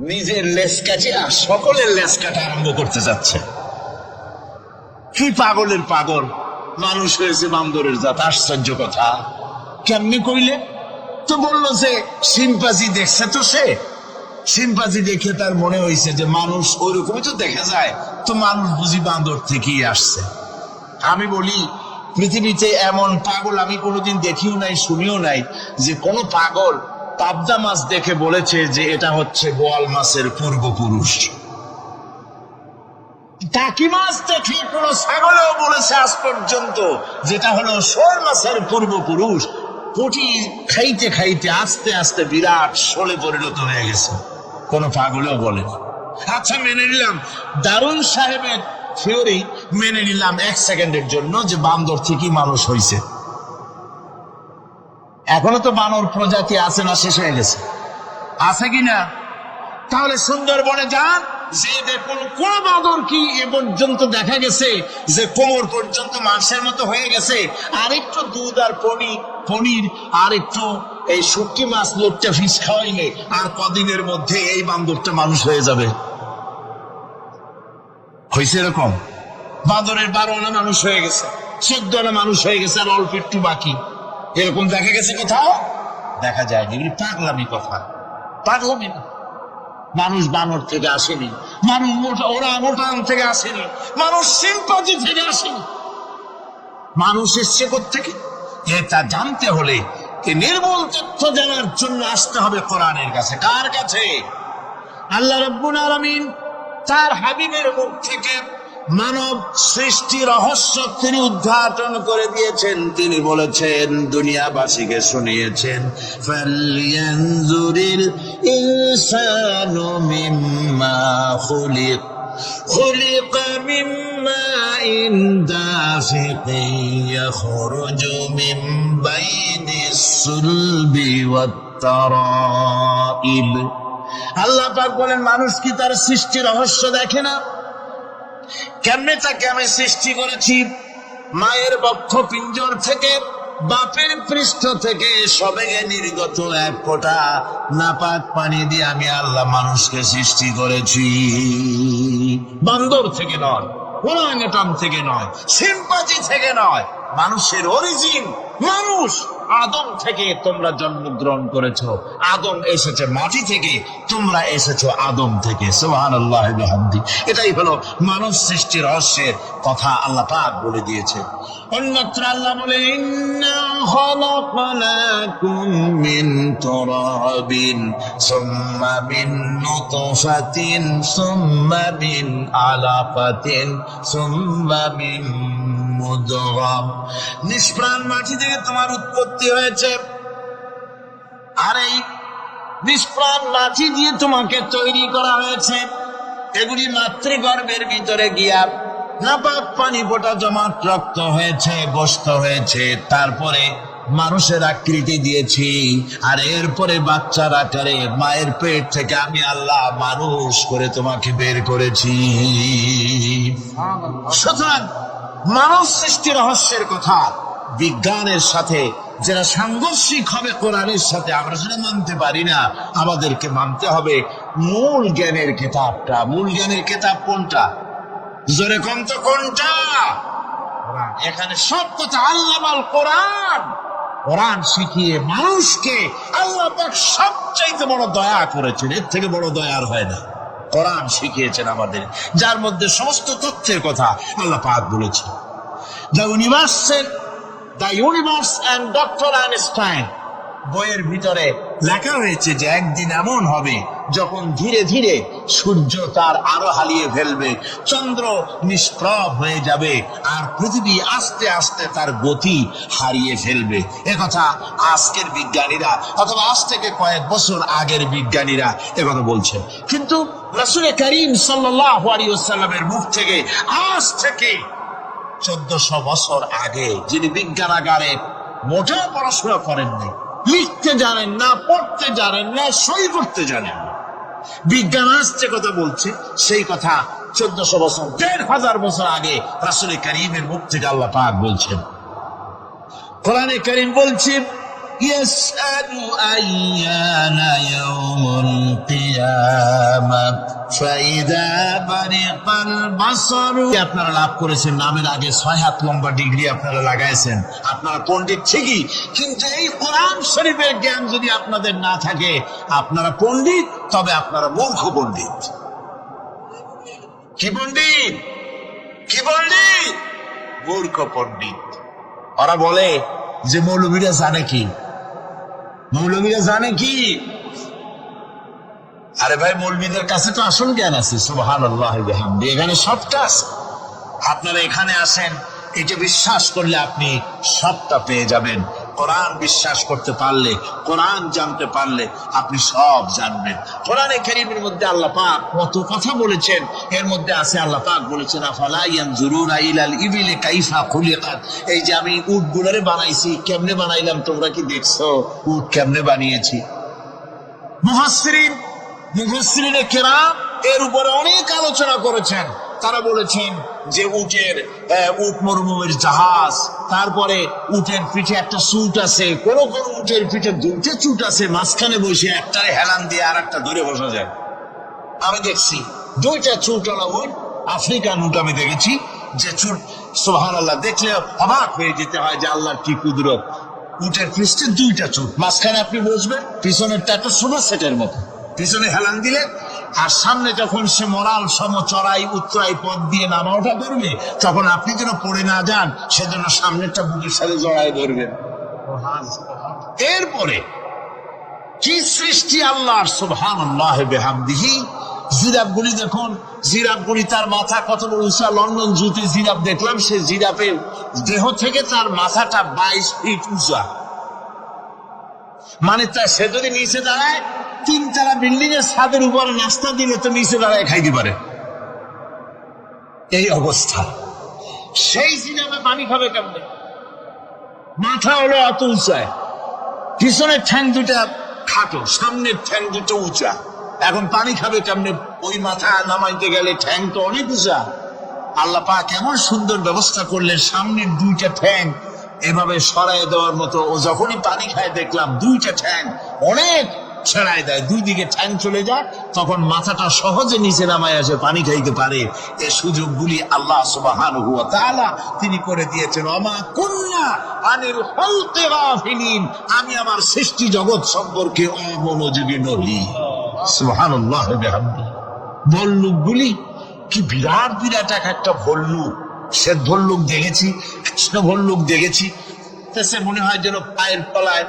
নিজের লেজ কাটে আর সকলের লেজ কাটা আরম্ভ করতে যাচ্ছে। কি পাগলের পাগল, মানুষ হয়েছে বান্দরের জাত। আশ্চর্য কথা। কেমনি কইলে? তো বললো যে সিম্পাজি দেখছে তো সে, সিম্পাজি দেখে তার মনে হয়েছে যে মানুষ ওইরকমই তো দেখা যায়, তো মানুষ বুঝি বান্দর থেকেই আসছে। আমি বলি পৃথিবীতে এমন পাগল আমি কোনোদিন দেখিও নাই, শুনিও নাই যে কোন পাগল পাবদা মাছ দেখে বলেছে যে এটা হচ্ছে বোয়াল মাছের পূর্বপুরুষ। টাকি মাছ দেখে কোন ছাগলেও বলেছে আজ পর্যন্ত যেটা হলো শোল মাছের পূর্বপুরুষ। পুঁটি খাইতে খাইতে আস্তে আস্তে বিরাট শোলে পরিণত হয়ে গেছে, কোন পাগলেও বলেনি। আচ্ছা মেনে নিলাম দারুন সাহেবের থিওরি, মেনে নিলাম 1 সেকেন্ডের জন্য যে বান্দর থেকেই মানুষ হয়েছে। এখনো তো বানর প্রজাতি আছে না শেষ হয়ে গেছে? আছে কিনা? তাহলে সুন্দরবনে যান, যে দেখুন কোন বাঁদর কি এ পর্যন্ত দেখা গেছে যে কোমর পর্যন্ত মাংসের মতো হয়ে গেছে, আর একটু দুধ আর পনির আর একটু এই শুটকি মাছ লোটটা ফিস খাওয়াইলে আর কদিনের মধ্যে এই বান্দরটা মানুষ হয়ে যাবে। হয়েছে এরকম? বাঁদরের 12 আনা মানুষ হয়ে গেছে, 14 আনা মানুষ হয়ে গেছে, আর অল্প একটু বাকি। এরকম দেখা গেছে কোথাও? দেখা যায়নি। এগুলি পাগলামি কথা, পাগলামি না। মানুষ বানর থেকে আসেনি, মানুষ ওরাং থেকে আসেনি, মানুষ সিম্পাজি থেকে আসেনি। মানুষ এসছে কোত্থেকে? এটা জানতে হলে নির্মূল তথ্য জানার জন্য আসতে হবে কোরআনের কাছে। কার কাছে? আল্লাহ রাব্বুল আলামিন তার হাবিবের মুখ থেকে মানব সৃষ্টি রহস্য তিনি উদ্ঘাটন করে দিয়েছেন। তিনি বলেছেন, দুনিয়াবাসীকে শুনিয়েছেন, ফালয়ানজুরিল ইনসানু মিম্মা খুলিক খুলিকা মিম্মা ইন দাফিকিন ইয়াখরুজু মিন বাইনিস সুলবি ওয়াত তারাইব। আল্লাহ পাক বলেন, মানুষ কি তার সৃষ্টি রহস্য দেখে না? কেমনে তাকে আমি সৃষ্টি করেছি? মায়ের বক্ষ পিঞ্জর থেকে, বাপের পৃষ্ঠ থেকে সবেগে নির্গত এক ফোঁটা নাপাক পানি দিয়ে আমি আল্লাহ মানুষকে সৃষ্টি করেছি। বান্দর থেকে নয়, ওরাংওটাং থেকে নয়, সিম্পাজি থেকে নয়, মানুষের অরিজিন মানুষ। আদম থেকে তোমরা জন্মগ্রহণ করেছো, আদম এসেছে মাটি থেকে, তোমরা এসেছো আদম থেকে। সুবহানাল্লাহ ওয়া বিহামদি। এটাই হলো মানব সৃষ্টি রহস্যের কথা আল্লাহ পাক বলে দিয়েছে। অন্যত্র আল্লাহ বলে, ইন্না খালাকনাকুম মিন তুরাবিন সুম্মা মিন নুতফাতিন সুম্মা মিন আলাকাতিন সুম্মা মিন মুদগাম। নিষ্প্রাণ মাটি থেকে তোমার উৎপত্তি হয়েছে, আর এই নিষ্প্রাণ মাটি দিয়ে তোমাকে তৈরি করা হয়েছে। এগুলি মাতৃগর্ভের ভিতরে গিয়া নাপাক পানি ফোঁটা জমাট রক্ত হয়েছে, গোশত হয়েছে, তারপরে মানুষের আকৃতি দিয়েছি, আর এরপরে বাচ্চার আকারে মায়ের পেট থেকে আমি আল্লাহ মানুষ করে তোমাকে বের করেছি। সুতরাং মানব সৃষ্টি রহস্যের কথা বিজ্ঞানের সাথে যারা সাংঘর্ষিক হবে কোরআনের সাথে, আমরা সেটা মানতে পারি না। আমাদেরকে মানতে হবে মূল জ্ঞানের কিতাবটা। মূল জ্ঞানের কিতাব কোনটা? জোরে কম তো কোনটা? এখানে সব কথা আল্লামাল কোরআন। কোরআন শিখিয়ে মানুষকে আল্লাহ পাক সবচাইতে বড় দয়া করেছেন, এর থেকে বড় দয়ার হয় না। কোরআন শিখিয়েছেন আমাদের, যার মধ্যে সমস্ত তথ্যের কথা আল্লাহ পাক বলেছেন। The universe and doctor Einstein বইয়ের ভিতরে লেখা হয়েছে যে একদিন এমন হবে যখন ধীরে ধীরে সূর্য তার আলো হারিয়ে ফেলবে, চন্দ্র নিষ্প্রভ হয়ে যাবে, আর পৃথিবী আস্তে আস্তে তার গতি হারিয়ে ফেলবে। একথা আজকের বিজ্ঞানীরা অথবা আজ থেকে কয়েক বছর আগের বিজ্ঞানীরা একথা বলছেন। কিন্তু রাসূল করিম সাল্লাল্লাহু আলাইহি ওয়াসাল্লামের মুখ থেকে আজ থেকে 1400 বছর আগে, যিনি বিজ্ঞানাগারে মোটেও পড়াশোনা করেননি, লিখতে জানেন না, পড়তে জানেন না, সই করতে জানেন না, বিজ্ঞান আসছে কথা বলছে, সেই কথা 1400 বছর 1500 বছর আগে রাসূল করিমের মুখ থেকে আল্লাহ পাক বলছেন। কোরআনে কারীম বলছে, ইয়াসআলু আইয়ানা ইয়াউমুল কিয়ামা ফাইদা বারিকাল বাসরু। আপনারা লাভ করেছেন, নামের আগে 6 হাত লম্বা ডিগ্রি আপনারা লাগাইছেন, আপনারা পণ্ডিত ঠিকই, কিন্তু এই কোরআন শরীফের জ্ঞান যদি আপনাদের না থাকে, আপনারা পণ্ডিত, তবে আপনারা মূর্খ পণ্ডিত। কি পণ্ডিত? কি পণ্ডিত? মূর্খ পণ্ডিত। ওরা বলে যে মৌলবীরা জানে কি, মৌলবীরা জানে কি? আরে ভাই, মৌলবীদের কাছে তো আসল জ্ঞান আছে, সুবহানাল্লাহ ওয়া বিহামদিহি, এখানে সবটা আছে। আপনারা এখানে আসেন, এটা বিশ্বাস করলে আপনি সবটা পেয়ে যাবেন। কোরআন বিশ্বাস করতে পারলে, কোরআন জানতে পারলে আপনি সব জানবেন। কোরআনে কারীমের মধ্যে আল্লাহ পাক কত কথা বলেছেন, এর মধ্যে আছে আল্লাহ পাক বলেছেন আফালা ইয়ানজুরুনা ইলাল ইবিলি কাইফা খুলিকাত। এই যে আমি উটগুলোরে বানাইছি, কেমনে বানাইলাম তোমরা কি দেখছো? উট কেমনে বানিয়েছি? মুফাসসিরিনে কেরাম এর উপরে অনেক আলোচনা করেছেন। তারা বলেছেন যে উট মরুভূমির জাহাজ, তারপরে উটের পিঠে একটা চুট আছে, কোন কোন উটের পিঠে 2টা চুট আছে, মাঝখানে বসে একটারে হেলান দিয়ে আর একটা ধরে বসা যায়। আমি দেখছি 2টা চুটওয়ালা উট, আফ্রিকান উট আমি দেখেছি, যে চুট সুবহানাল্লাহ, দেখলে অবাক হয়ে যেতে হয় যে আল্লাহর কি কুদরত। উটের পৃষ্ঠে 2টা চুট, মাঝখানে আপনি বসবেন, পিছনেরটা একটা সোফা সেটের মতো, পিছনে হেলান দিলে, আর সামনে যখন সে মরাল সম চড়াই উত্তরাই পথ দিয়ে নামা ওঠা করবে, তখন আপনি যেন পড়ে না যান, সেজন্য সামনেরটা বুকের সাথে জড়াই ধরবেন। এরপরে কি সৃষ্টি আল্লাহর, সুবহানাল্লাহ ওয়া বিহামদিহি। জিরাফগুলি দেখুন, জিরাফগুলি তার মাথা কত বড় উঁচা। লন্ডন জুতে জিরাফ দেখলাম, সে জিরাফের দেহ থেকে তার মাথাটা 22 ফিট উঁচা। মানে সে যদি নিচে দাঁড়ায়, 3 তলা বিল্ডিং এর ছাদের উপরে নাস্তা দিলে তো নিচে দাঁড়ায় খাইতে পারে, এই অবস্থা। সেই জিরাফে পানি খাবে কেমনে? মাথা হলো অত উঁচায়, পিছনের ঠ্যাং 2টা খাটো, সামনের ঠ্যাং 2টো উঁচা, এখন পানি খাবে কেমনে? ওই মাথা নামাইতে গেলে ঠ্যাং তো অনেক উঁচা। আল্লাহ পাক কেমন সুন্দর ব্যবস্থা করলেন, সামনের 2টা ঠ্যাং এভাবে সরায় দেওয়ার মতো। ও যখনই পানি খায় দেখলাম 2টা ঠ্যাং অনেক ছেড়ায় দেয়, 2 দিকে ঠ্যাং চলে যায়, তখন মাথাটা সহজে নিচে নামায় আসে, পানি খাইতে পারে। এই সুযোগগুলি আল্লাহ সুবহানাহু ওয়া তাআলা তিনি করে দিয়েছেন। ওমা কুন্না আনিল খালকি গাফিলিন, আমি আমার সৃষ্টি জগৎ সম্পর্কে অমনোযোগী নই। সুবহানাল্লাহ ওয়া বিহামদিহি। ভল্লুকগুলি কি বিরাট বিরাট একটা ভল্লুক, শ্বেত ভল্লুক দেখেছি, কৃষ্ণ ভল্লুক দেখেছি, সে মনে হয় যেন পায়ের তলায়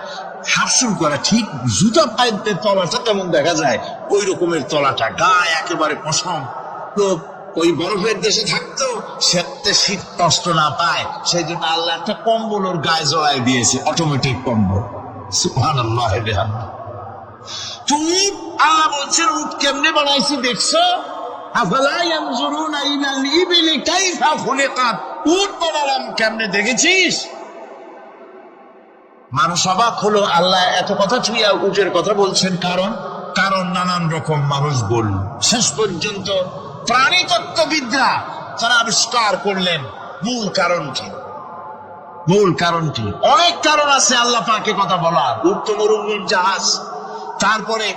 হাসুল করা, ঠিক জুতা পায়ের তলাটা তেমন দেখা যায়, ওই রকমের তলাটা, গায়ে একেবারে পশম। তো ওই বরফের দেশে থাকতো, সেতে শীত কষ্ট না পায়, সেই জন্য আল্লাহ একটা কম্বল ওর গায়ে জড়ায় দিয়েছে, অটোমেটিক কম্বল। সুবহানাল্লাহ ওয়া বিহামদিহি। তুমি আল্লাহ বলছেন উট কেমনে বানাইছি দেখছো? আফালা ইয়ানজুরুনা ইলাল ইবিলি কাইফা খুলিকাত, উট বানালাম কেমনে দেখেছিস? মানুষ অবাক হলো, আল্লাহ এত কথা ছুঁয়া উটের কথা বলছেন, কারণ নানান রকম মানুষ বলল। শেষ পর্যন্ত প্রাণীতত্ত্ববিদরা তারা আবিষ্কার করলেন মূল কারণটি। মূল কারণটি, অনেক কারণ আছে আল্লাহ পাকে কথা বলার। উট তো মরুভূমির জাহাজ, তারপরে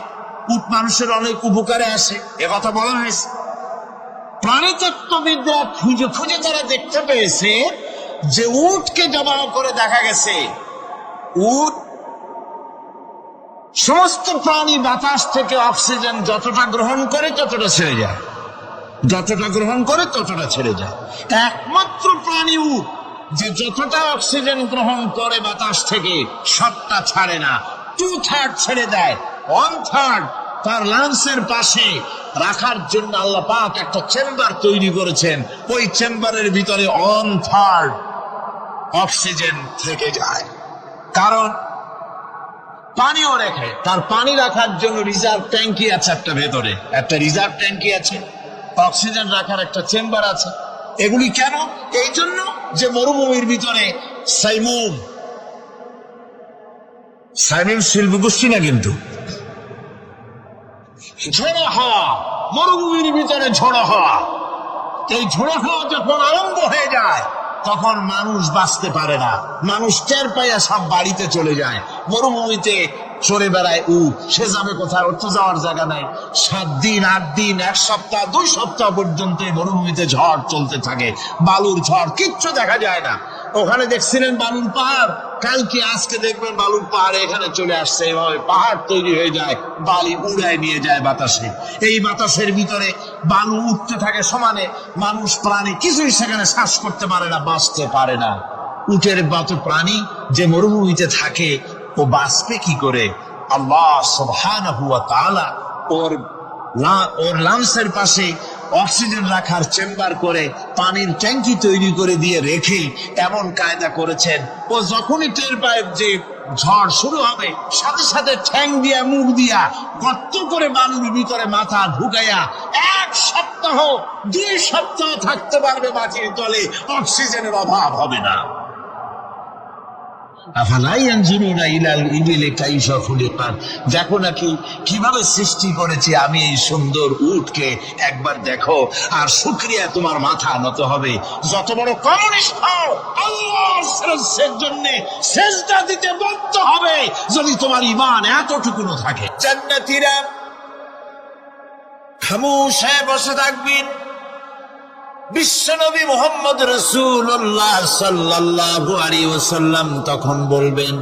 উট মানুষের অনেক উপকারে আসে, এ কথা বলা হয়েছে। প্রাণীতত্ত্ববিদরা খুঁজে খুঁজে তারা দেখতে পেয়েছে যে উটকে জবাই করে দেখা গেছে, উট সমস্ত প্রাণী বাতাস থেকে অক্সিজেন যতটা গ্রহণ করে ততটা ছেড়ে যায়, যতটা গ্রহণ করে ততটা ছেড়ে যায়। একমাত্র প্রাণী উট যে যতটা অক্সিজেন গ্রহণ করে বাতাস থেকে সবটা ছাড়ে না, 2/3 ছেড়ে দেয়, 1/3 তার লাংসের পাশে রাখার জন্য আল্লাহ পাক একটা চেম্বার তৈরি করেছেন। ওই চেম্বারের ভিতরে 1/3 অক্সিজেন থেকে যায়, কারণ পানিও রেখে। তার পানি রাখার জন্য রিজার্ভ ট্যাঙ্কি আছে, একটা ভেতরে একটা রিজার্ভ ট্যাঙ্কি আছে, অক্সিজেন রাখার একটা চেম্বার আছে। এগুলি কেন? এই জন্য যে মরুভূমির ভিতরে সাইমুম শিল্প গোষ্ঠী না, কিন্তু ঝোড়ো হাওয়া, মরুভূমির ভিতরে ঝোড়ো হাওয়া, এই ঝোড়ো হাওয়া যখন আরম্ভ হয়ে যায় তখন মানুষ বাঁচতে পারে না, মানুষ টের পাইয়া সব বাড়িতে চলে যায়। মরুভূমিতে চড়ে বেড়ায় উট, সে যাবে কোথায়? ওর তো যাওয়ার জায়গা নাই। 7 দিন 8 দিন 1 সপ্তাহ 2 সপ্তাহ পর্যন্ত এই মরুভূমিতে ঝড় চলতে থাকে, বালুর ঝড়, কিচ্ছু দেখা যায় না। ওখানে দেখছিলেন বালুর পাহাড়, কালকে আজকে দেখবেন বালুর পাহাড় এখানে চলে আসছে। এভাবে পাহাড় তৈরি হয়ে যায়, বালি উড়ায় নিয়ে যায় বাতাসে। এই বাতাসের ভিতরে বালু উঠতে থাকে সমানে, মানুষ প্রাণী কিছুই সেখানে শ্বাস করতে পারে না, বাঁচতে পারে না। উটের মতো প্রাণী যে মরুভূমিতে থাকে, ও বাঁচবে কি করে? আল্লাহ সুবহানাহু ওয়া তাআলা ওর লাংসের পাশে অক্সিজেন রাখার চেম্বার করে, পানির ট্যাঙ্কি তৈরি করে দিয়ে রেখে এমন কায়দা করেছেন, ও যখনই টের পায় যে ঝড় শুরু হবে, সাথে সাথে ঠ্যাং দিয়া মুখ দিয়া গর্ত করে বালুর ভিতরে মাথা ঢুকাইয়া 1 সপ্তাহ 2 সপ্তাহ থাকতে পারবে মাটির তলে, অক্সিজেনের অভাব হবে না। দেখো নাকি কিভাবে সৃষ্টি করেছি আমি এই সুন্দর উটকে, একবার দেখো, আর শুকরিয়া তোমার মাথা নত হবে। যত বড় কমিউনিস্ট হও, আল্লাহর জন্য সেজদা দিতে বাধ্য হবে যদি তোমার ঈমান এতটুকুনো থাকে। জান্নাতীরা খামোশ হয়ে বসে থাকবেন। বিশ্বনবী মুহাম্মদ রাসূলুল্লাহ সাল্লাল্লাহু আলাইহি ওয়াসাল্লাম তখন বলবেন,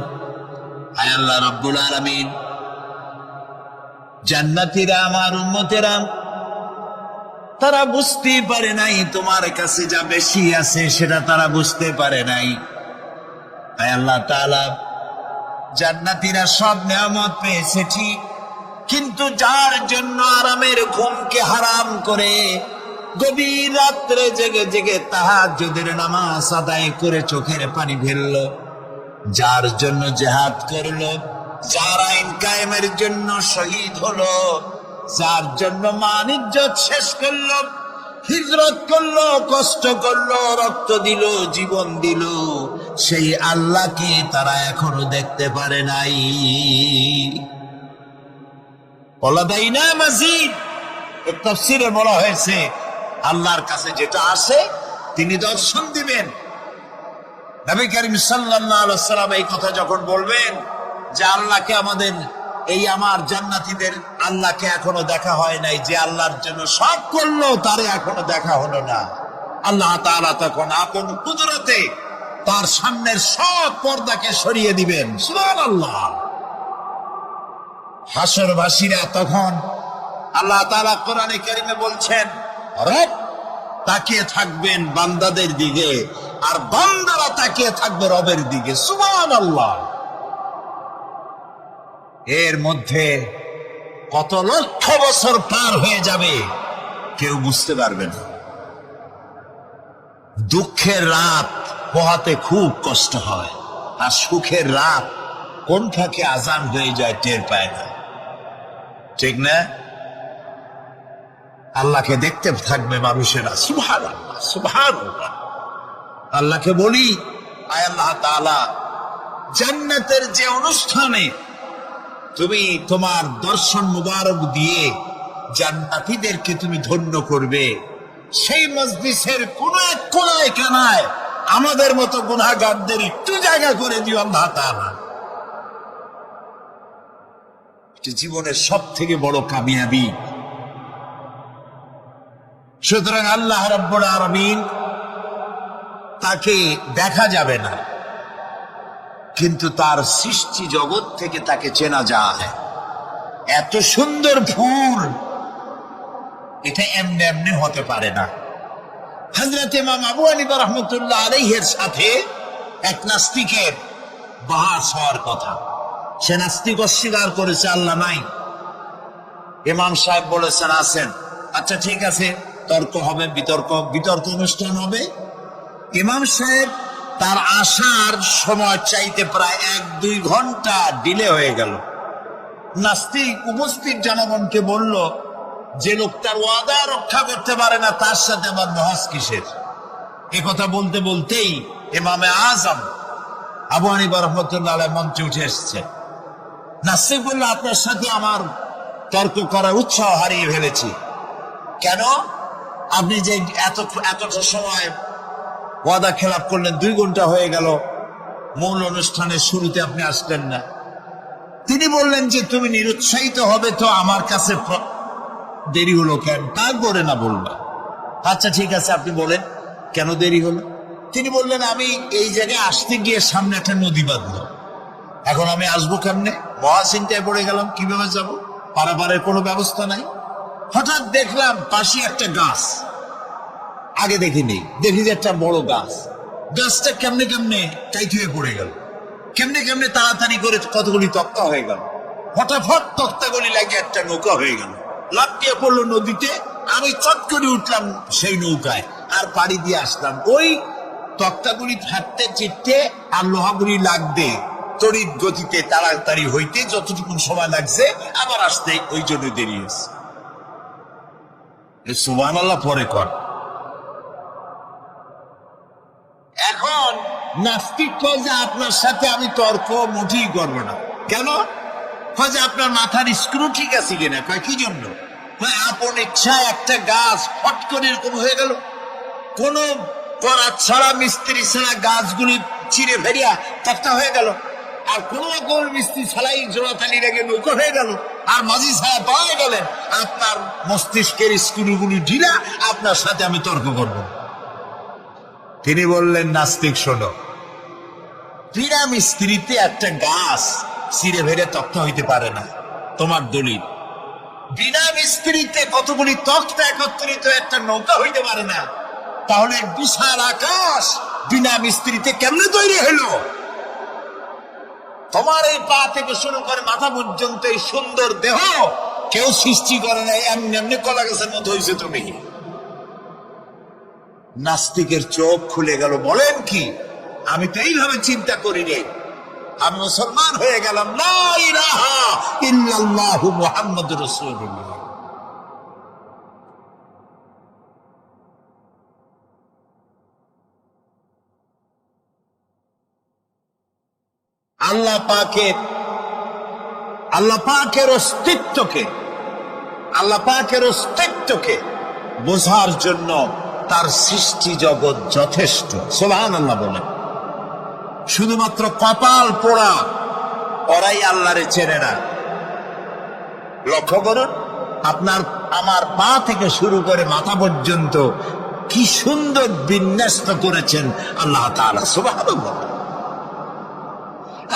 আয় আল্লাহ রাব্বুল আলামিন, জান্নাতীরা আমার উম্মতেরা, তারা বুঝতে পারে নাই তোমার কাছে যা বেশি আছে সেটা তারা বুঝতে পারে নাই। আয় আল্লাহ তাআলা, জান্নাতীরা সব নিয়ামত পেয়েছে ঠিক, কিন্তু যার জন্য আরামের ঘুমকে হারাম করে গভীর রাত্রে জেগে জেগে তাহাজ্জুদের নামাজ আদায় করে চোখের পানি ফেললো, যার জন্য জিহাদ করলো, যার আইন কায়েমের জন্য শহীদ হলো, যার জন্য মান ইজ্জত শেষ করলো, হিজরত করলো, কষ্ট করলো, রক্ত দিল, জীবন দিল, সেই আল্লাহকে তারা এখনো দেখতে পারে নাই। ওয়ালাদাইনা মাজিদ, তাফসীরে বলা হয়েছে আল্লাহর কাছে যেটা আসে তিনি দর্শন দিবেন। নবী করিম সাল্লাল্লাহু আলাইহি ওয়াসাল্লাম এই কথা যখন বলবেন যে আল্লাহকে আমাদের, এই আমার জান্নাতীদের আল্লাহকে এখনো দেখা হয় নাই, যে আল্লাহর জন্য সব করলো তারে এখনো দেখা হলো না, আল্লাহ তাআলা তখন আপন কুদরতে তার সামনের সব পর্দাকে সরিয়ে দিবেন। সুবহানাল্লাহ। হাসরবাসীরা তখন, আল্লাহ তাআলা কোরআনে কারিমে বলছেন, রব তাকিয়ে থাকবেন বান্দাদের দিকে, আর বান্দারা তাকিয়ে থাকবে রবের দিকে। সুবহানাল্লাহ। এর মধ্যে কত লক্ষ বছর পার হয়ে যাবে কেউ বুঝতে পারবে না। দুঃখের রাত পোহাতে খুব কষ্ট হয়, আর সুখের রাত কোন ফাঁকে আজান হয়ে যায় টের পায় না, ঠিক না? আল্লাহকে দেখতে থাকবে মানুষেরা। সুবহানাল্লাহ, সুবহানাল্লাহ। আল্লাহকে বলি, আয় আল্লাহ তাআলা, জান্নাতের যে অনুষ্ঠানে তুমি তোমার দর্শন মুবারক দিয়ে জান্নাতীদেরকে তুমি ধন্য করবে, সেই মজলিসের কোন এক কোনায় কানায় আমাদের মতো গুনাহগারদের একটু জায়গা করে দিও আল্লাহ তাআলা। জীবনের সব থেকে বড় কামিয়াবি। সুতরাং আল্লাহ রাব্বুল আলামিন, তাকে দেখা যাবে না, কিন্তু তার সৃষ্টি জগৎ থেকে তাকে চেনা যায়। এত সুন্দর ফুল, এটা এমনি এমনি হতে পারে না। হযরত ইমাম আবু হানিফা রাহমাতুল্লাহ আলাইহির সাথে এক নাস্তিকের বাহাস হওয়ার কথা। সে নাস্তিক অস্বীকার করেছে আল্লাহ নাই। ইমাম সাহেব বলেছেন আছেন। আচ্ছা ঠিক আছে, তর্ক হবে, বিতর্ক অনুষ্ঠান হবে। ইমাম সাহেব তার আসার সময় চাইতে প্রায় 1-2 ঘন্টা ডিলে হয়ে গেল। নাস্তিক উপস্থিত জনগণকে বলল, যে লোক তার ওয়াদা রক্ষা করতে পারে না তার সাথে আমার বহস কিসের? এ কথা বলতে বলতেই ইমামে আজম আবু হানিফা রাহমাতুল্লাহ আলাইহি মঞ্চে উঠে এসেছে। নাস্তিক বলল, আপনার সাথে আমার তর্ক করার উৎসাহ হারিয়ে ফেলেছি। কেন? আপনি যে এতটা সময় ওয়াদা খেলাপ করলেন, 2 ঘন্টা হয়ে গেল, মূল অনুষ্ঠানের শুরুতে আপনি আসলেন না। তিনি বললেন যে তুমি নিরুৎসাহিত হবে তো আমার কাছে দেরি হলো কেন? তারপরে না বলবা। আচ্ছা ঠিক আছে, আপনি বলেন কেন দেরি হলো। তিনি বললেন আমি এই জায়গায় আসতে গিয়ে সামনে একটা নদী বাঁধলো, এখন আমি আসবো কেমনে? মহা চিন্তায় পড়ে গেলাম, কিভাবে যাব? পারাপারের কোনো ব্যবস্থা নাই। হঠাৎ দেখলাম পাশে একটা গাছ, আগে দেখিনি, দেখি যে একটা বড় গাছ। গাছটা কেমনে কেমনে টাইট হয়ে পড়ে গেল, কেমনে কেমনে তাড়াতাড়ি করে কতগুলি তক্তা হয়ে গেল। ফটাফট তক্তাগুলি লাগিয়ে একটা নৌকা হয়ে গেল, লাফ দিয়ে পড়লো নদীতে। আমি চট করে উঠলাম সেই নৌকায় আর পাড়ি দিয়ে আসলাম। ওই তক্তাগুলি ফাটতে চিটতে আর লোহাগুলি লাগবে তড়িৎ গতিতে, তাড়াতাড়ি হইতে যতটুকু সময় লাগছে আবার আসতে ওই জন্য দেরি হয়েছে। সুবহানাল্লাহ পরে কর। এখন নাস্তিক কয় যে আপনার সাথে আমি তর্ক মোটেই করবো না। কেন? কয় যে আপনার মাথার স্ক্রু ঠিক আছে কিনা। কয় কি জন্য? আপন ইচ্ছায় একটা গাছ ফট করে এরকম হয়ে গেল, কোন করা ছাড়া মিস্ত্রি ছাড়া গাছগুলি চিরে ফেরিয়া তক্তা হয়ে গেল, আর কোন রকম মিস্ত্রি ছাড়াই জোড়াতালি রেগে নৌকা হয়ে গেল, আর মাঝি ছাড়া পাওয়া গেলেন। আপনার মস্তিষ্কের স্ক্রুগুলি ঢিলা, আপনার সাথে আমি তর্ক করব। তিনি বললেন নাস্তিক শোনো, বিনা মিস্ত্রিতে একটা গাছ চিরে ফেরে তক্তা হইতে পারে না, তোমার দলিল। বিনা মিস্ত্রিতে কতগুলি তক্তা একত্রিত একটা নৌকা হইতে পারে না, তাহলে বিশাল আকাশ বিনা মিস্ত্রিতে কেমনে তৈরি হইলো? তোমার এই পা থেকে শুরু করে মাথা পর্যন্ত এই সুন্দর দেহ কেউ সৃষ্টি করে নাই, এমনি এমনি কলা গাছের মতো হয়েছে তুমি। নাস্তিকের চোখ খুলে গেল। বলেন কি? আমি তো এইভাবে চিন্তা করিনি, আমি মুসলমান হয়ে গেলাম। লা ইলাহা ইল্লাল্লাহু মুহাম্মাদুর রাসূলুল্লাহ। আল্লাহ পাকের অস্তিত্বকে বোঝার জন্য তার সৃষ্টি জগৎ যথেষ্ট। সুবহানাল্লাহ বলেন। শুধুমাত্র কপাল পোড়া ওরাই আল্লাহরে চেনে না। লক্ষ্য করুন, আপনার আমার পা থেকে শুরু করে মাথা পর্যন্ত কি সুন্দর বিন্যস্ত করেছেন আল্লাহ তাআলা। সুবহানাল্লাহ।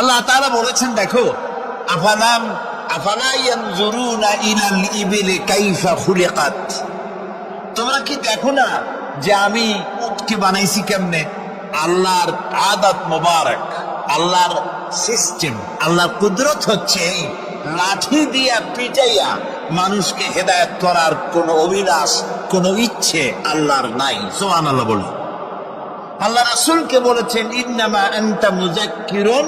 আল্লাহ তাআলা বলেছেন, দেখো, আফালা ইয়ানজুরুনা ইলাল ইবিলি কাইফা খুলিকাত। তোমরা কি দেখো না যে আমি উটকে বানাইছি কেমনে? আল্লাহর আদাত মোবারক, আল্লাহর সিস্টেম, আল্লাহর কুদরত হচ্ছে লাঠি দিয়া পিটাইয়া মানুষকে হেদায়েত করার কোন অভিলাষ, কোন ইচ্ছে আল্লাহর নাই। সুবহানাল্লাহ বলে আল্লাহ রাসূলকে বলেছেন, ইন্নামা আনতা মুযাক্কিরুন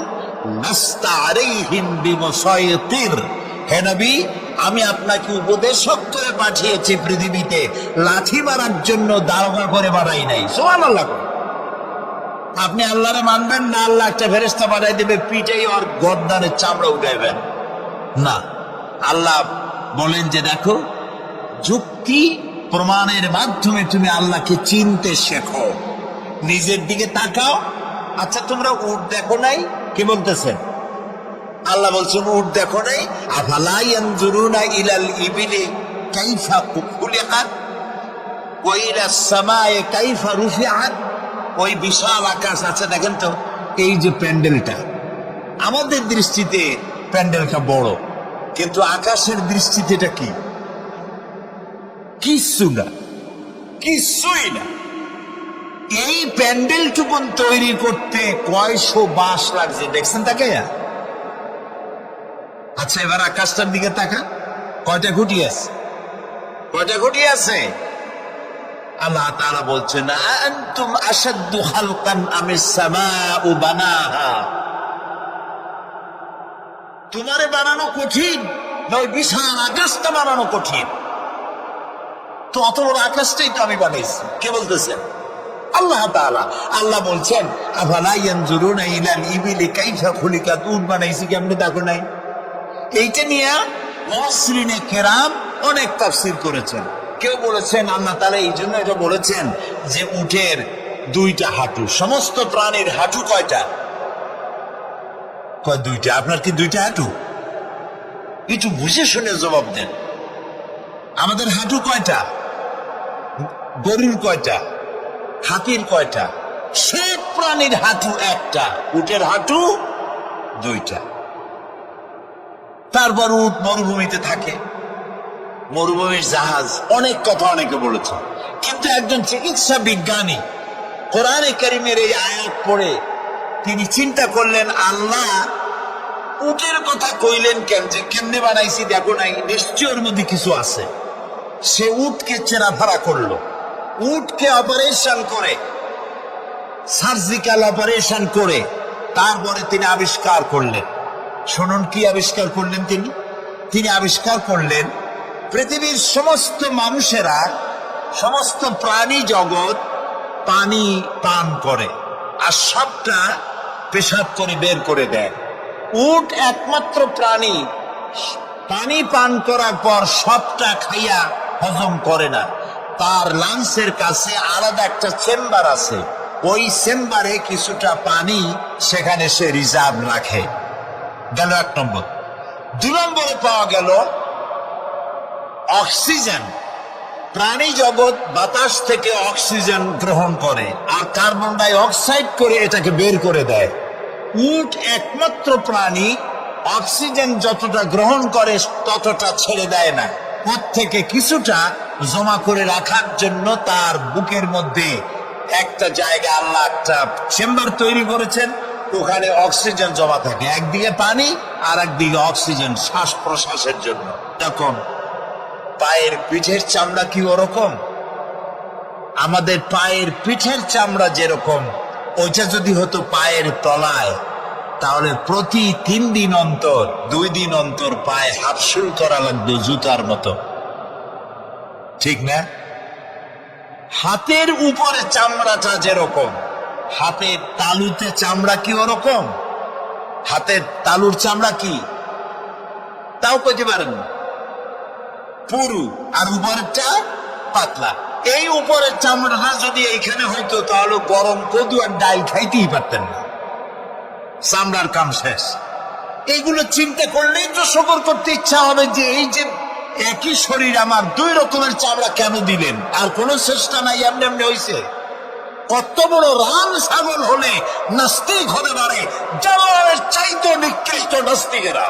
লাস্তা আলাইহিম বিমুসাইতির। হে নবী, আমি আপনাকে উপদেশক করে পাঠিয়েছি পৃথিবীতে, লাঠি মারার জন্য দারোগা করে বাড়াই নাই। সুবহানাল্লাহ। আপনি আল্লাহরে মানবেন না, আল্লাহ একটা ফেরেশতা বানাই দেবে, পিটাই ওর গর্দানের চামড়া উঠাইবেন না। আল্লাহ বলেন যে দেখো, যুক্তি প্রমাণের মাধ্যমে তুমি আল্লাহকে চিনতে শেখো। নিজের দিকে তাকাও। আচ্ছা, তোমরা উট দেখো নাই? কি বলতেছেন? আল্লাহ বলছেন উট দেখো নাই? আফালা ইয়ানজুরুনা ইলাল ইবিলি কাইফা খুলিকাত ওয়া ইলাস সামায়ে কাইফা রুফিআত। ওই বিশাল আকাশ আছে, দেখেন তো। এই যে প্যান্ডেলটা, আমাদের দৃষ্টিতে প্যান্ডেলটা বড়, কিন্তু আকাশের দৃষ্টিতে এটা কি? কিছুই না। এই প্যান্ডেলটুকুন তৈরি করতে কয়শো বাঁশ লাগছে, দেখছেন তাকে? আচ্ছা, এবার আকাশটার দিকে তাকা, কয়টা খুঁটি আছে? কয়টা খুঁটি আছে? আল্লাহ তাআলা বলছেন, আনতুম আশাদ্দু খালকান আমিস সামাউ বানাহা। তোমারে বানানো কঠিন নয়, বিশাল আকাশটা বানানো কঠিন। তো অত বড় আকাশটাই তো আমি বানাইছি। কে বলতেছেন? আল্লাহ তাআলা। আল্লাহ বলছেন, আফালা ইয়ানজুরুনা ইলাল ইবিলি কাইফা খুলিকাত। উট বানাইছি কেমনে দেখো নাই? এইটা নিয়ে মুফাসসিরিনে কেরাম অনেক তাফসীর করেছেন। কেউ বলেছেন আল্লাহ তাআলা এই জন্য এটা বলেছেন যে উটের দুইটা হাঁটু। সমস্ত প্রাণীর হাঁটু কয়টা? কয় দুইটা। আপনার কি দুইটা হাঁটু? একটু বুঝে শুনে জবাব দেন। আমাদের হাঁটু কয়টা? গরুর কয়টা? হাতির কয়টা? সব প্রাণীর হাঁটু একটা, উটের হাঁটু দুইটা। তারপর উট মরুভূমিতে থাকে, মরুভূমির জাহাজ, অনেক কথা অনেকে বলেছে। কিন্তু একজন চিকিৎসা বিজ্ঞানী কোরআনে কারিমের এই আয়াত পড়ে তিনি চিন্তা করলেন, আল্লাহ উটের কথা কইলেন কেন, যে কেমনে বানাইছি দেখো নাই, নিশ্চয়ের মধ্যে কিছু আছে। সে উটকে চেরাফারা করলো, উটকে অপারেশন করে, সার্জিক্যাল অপারেশন করে তারপরে তিনি আবিষ্কার করলেন। শুনুন কি আবিষ্কার করলেন তিনি আবিষ্কার করলেন পৃথিবীর সমস্ত মানুষেরা, সমস্ত প্রাণী জগৎ পানি পান করে আর সবটা পেশাব করে বের করে দেয়। উট একমাত্র প্রাণী পানি পান করার পর সবটা খাইয়া হজম করে না, তার লাংসের কাছে আলাদা একটা চেম্বার আছে, ওই চেম্বারে কিছুটা পানি সেখানে সে রিজার্ভ রাখে। গেল এক নম্বর। দুই নম্বরে পাওয়া গেল অক্সিজেন। প্রাণী জগৎ বাতাস থেকে অক্সিজেন গ্রহণ করে আর কার্বন ডাই অক্সাইড করে এটাকে বের করে দেয়। উট একমাত্র প্রাণী অক্সিজেন যতটা গ্রহণ করে ততটা ছেড়ে দেয় না, ওর থেকে কিছুটা জমা করে রাখার জন্য তার বুকের মধ্যে একটা জায়গা আল্লাহ একটা চেম্বার তৈরি করেছেন, ওখানে অক্সিজেন জমা থাকে, একদিকে পানি আর একদিকে অক্সিজেন শ্বাস প্রশ্বাসের জন্য। তখন পায়ের পিঠের চামড়া কি ওরকম? আমাদের পায়ের পিঠের চামড়া যেরকম, ওইটা যদি হতো পায়ের তলায়, তাহলে প্রতি 3 দিন অন্তর 2 দিন অন্তর পায়ে হাফসুল করা লাগতো জুতার মতো, ঠিক না? হাতের উপরে চামড়াটা যেরকম, হাতের তালুতে চামড়া কি ওরকম? হাতের তালুর চামড়া কি তাও কইতে পারেন না, পুরু, আর উপরেরটা পাতলা। এই উপরের চামড়াটা যদি এইখানে হইতো তাহলে গরম কদু আর ডাল খাইতেই পারতেন না, চামড়ার কাম শেষ। এইগুলো চিন্তা করলেই তো শকর করতে ইচ্ছা হবে যে এই যে একই শরীর আমার 2 রকমের চামড়া কেন দিলেন, আর কোন চেষ্টা নাই, এমনি এমনি হয়েছে। কত বড় রাম ছাগল হলে নাস্তিক হতে পারে, জানোয়ারের চাইতে নিকৃষ্ট নাস্তিকেরা,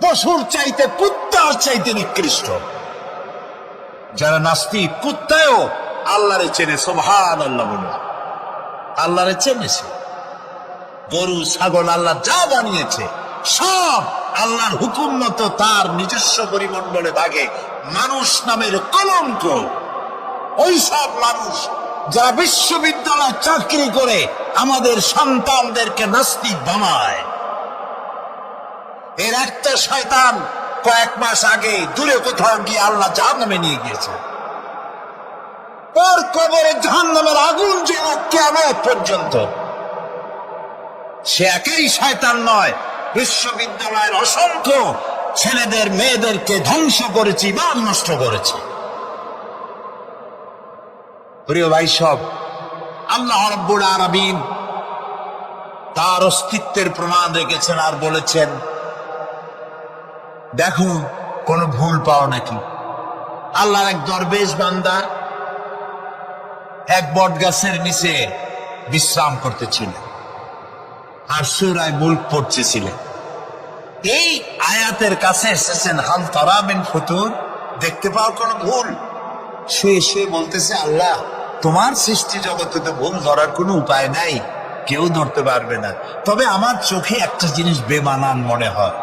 পশুর চাইতে কুত্তার চাইতে নিকৃষ্ট যারা নাস্তিক। কুত্তায়ও আল্লাহরে চেনে, সুবহানাল্লাহ বলে আল্লাহরে চেনেছে। গরু ছাগল আল্লাহ যা বানিয়েছে সব আল্লাহর হুকুম মতো তার নিজস্ব পরিমণ্ডলে থাকে। মানুষ নামের কলঙ্ক ওই সব মানুষ যারা বিশ্ববিদ্যালয়ে চাকরি করে আমাদের সন্তানদেরকে নাস্তিক বানায়। এর একটা শয়তান কয়েক মাস আগে দূরে কোথাও গিয়ে আল্লাহ জাহান্নামে নিয়ে গিয়েছে, ওর কবরে জাহান্নামের আগুন জ্বলে কিয়ামত পর্যন্ত। সে একই শয়তান নয়, বিশ্ববিদ্যালয়ের অসংখ্য ছেলেদের মেয়েদেরকে ধ্বংস করেছে, ইমান নষ্ট করেছে। প্রিয় ভাই সব, আল্লাহ রাব্বুল আলামিন তার অস্তিত্বের প্রমাণ রেখেছেন আর বলেছেন, দেখো কোন ভুল পাও নাকি। আল্লাহর এক দরবেশ বান্দা এক বট গাছের নিচে বিশ্রাম করতেছিলেন আর সূরা মুলক পড়তেছিলেন। এই আয়াতের কাছে এসেছেন, হাল তারা মিন ফুতুর, দেখতে পাও কোন ভুল? শুয়ে শুয়ে বলতেছে, আল্লাহ তোমার সৃষ্টি জগতে তো ভুল ধরার কোনো উপায় নাই, কেউ ধরতে পারবে না, তবে আমার চোখে একটা জিনিস বেমানান মনে হয়।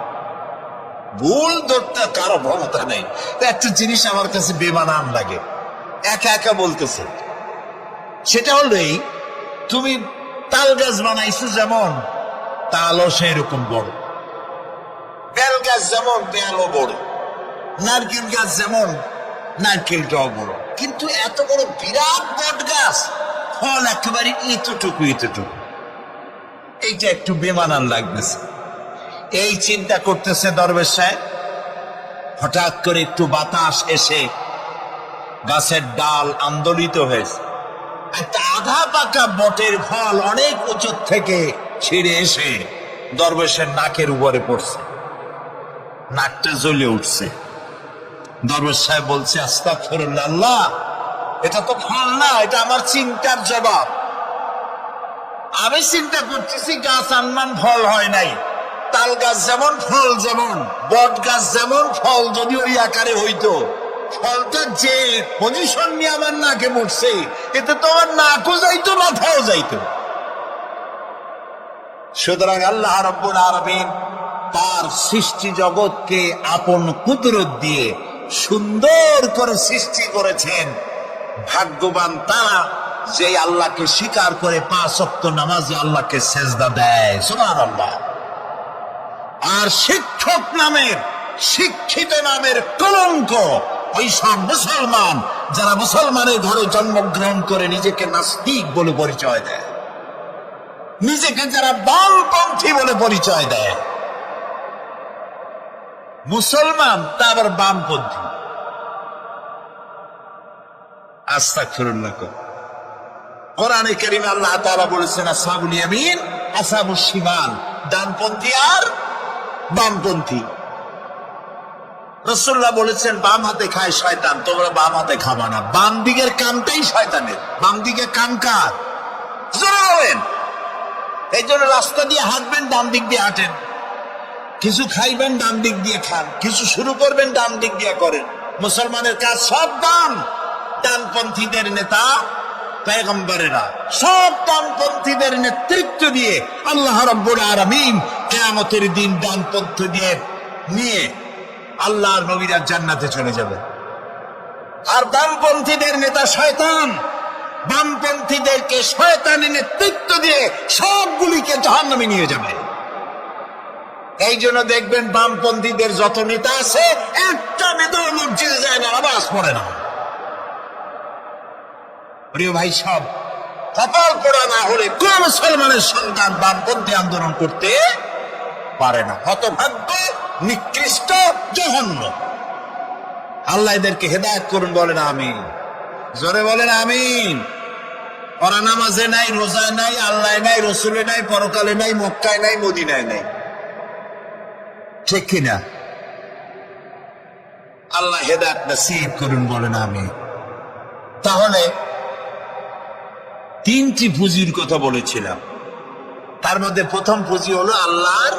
ভুল ধরতে কারো ক্ষমতা নেই, একটা জিনিস আমার কাছে বেমানান লাগে। একা একা বলতেছে, সেটা হলো এই, তুমি তাল গাছ বানাইছো যেমন, তালও সেরকম বড়, বেল গাছ যেমন বেলও বড়, নারকেল গাছ যেমন নারকেলটাও বড়, কিন্তু এত বড় বিরাট বট গাছ, ফল একেবারে এতটুকু এতটুকু, এইটা একটু বেমানান লাগতেছে। এই চিন্তা করতেছে দরবেশ সাহেব, হঠাৎ করে একটু বাতাস এসে গাছের ডাল আন্দোলিত হয়েছে, একটা আধা পাকা বটের ফল অনেক উঁচু থেকে ছিঁড়ে এসে দরবেশের নাকের উপরে পড়ছে। নাকটা জ্বলে উঠছে। দরবেশ সাহেব বলছে, আস্তাগফিরুল্লাহ, আল্লাহ এটা তো ফল না, এটা আমার চিন্তার জবাব। আমি চিন্তা করতেছি গাছ আনমান ফল হয় নাই, তাল গাছ যেমন ফল যেমন, বট গাছ যেমন ফল যদি ওই আকারে হইতো, ফলটা যে পজিশন নিয়ে আমার নাকে পড়ছে, এতে তো আমার নাকও যাইতো মাথাও যাইতো। সুতরাং আল্লাহ রাব্বুল আলামিন তার সৃষ্টি জগৎকে আপন কুদরত দিয়ে সুন্দর করে সৃষ্টি করেছেন। ভাগ্যবান তারা যে আল্লাহকে স্বীকার করে 5 ওয়াক্ত নামাজে আল্লাহকে সেজদা দেয়, সুবহানাল্লাহ। আর শিক্ষক নামের, শিক্ষিত নামের কলঙ্ক ওই সব মুসলমান যারা মুসলমানের ঘরে জন্মগ্রহণ করে নিজেকে নাস্তিক বলে পরিচয় দেয়, নিজেকে যারা বামপন্থী বলে পরিচয় দেয়। মুসলমান তা আবার বামপন্থী। আস্তাগফিরুল্লাহ। কোরআনে কারীমে আল্লাহ তাআলা বলেছেন আসহাবুল ইয়ামিন, আসহাবুশ শিমাল, ডানপন্থী আর বামপন্থী। রাসূলুল্লাহ বলেছেন বাম হাতে খায় শয়তান, তোমরা বাম হাতে খাবা না। বাম দিকের কামটাই শয়তানের। বাম দিকে কাম কার? জোরে বলেন। এই জন্য রাস্তা দিয়ে হাঁটবেন, ডান দিক দিয়ে হাঁটেন। কিছু খাইবেন, ডান দিক দিয়ে খান। কিছু শুরু করবেন, ডান দিক দিয়ে করেন। মুসলমানের কাজ সব ডান। ডানপন্থীদের নেতা পয়গম্বরেরা সব ডানপন্থীদের নেতৃত্ব দিয়ে আল্লাহ রাব্বুল আলামিন কিয়ামতের দিন ডানপন্থী দিয়ে নিয়ে আল্লাহর নবীরা জান্নাতে চলে যাবে। আর ডানপন্থীদের নেতা শয়তান বামপন্থীদেরকে শয়তানের নেতৃত্ব দিয়ে সবগুলিকে জাহান্নামে নিয়ে যাবে। এই জন্য দেখবেন বামপন্থীদের যত নেতা আছে, একটা নেতা মসজিদে যায় না, নামাজ পড়ে না। প্রিয় ভাই, সব কপাল পোড়া না হলে কোন মুসলমানের সন্তান বামপন্থী আন্দোলন করতে পারে না। হতভাগ্য, নিকৃষ্ট, জঘন্য। আল্লাহ এদেরকে হেদায়েত করুন, বলেন আমিন। জোরে বলেন আমিন। ওরা নামাজে নাই, রোজায় নাই, আল্লাহ নাই, রসুলে নাই, পরকালে নাই, মক্কায় নাই, মদিনায় নাই, ঠিক কিনা? আল্লাহ হেদায়েত নসিব করুন, বলেন আমিন। তাহলে 3টি পুঁজির কথা বলেছিলাম। তার মধ্যে প্রথম পুঁজি হলো আল্লাহর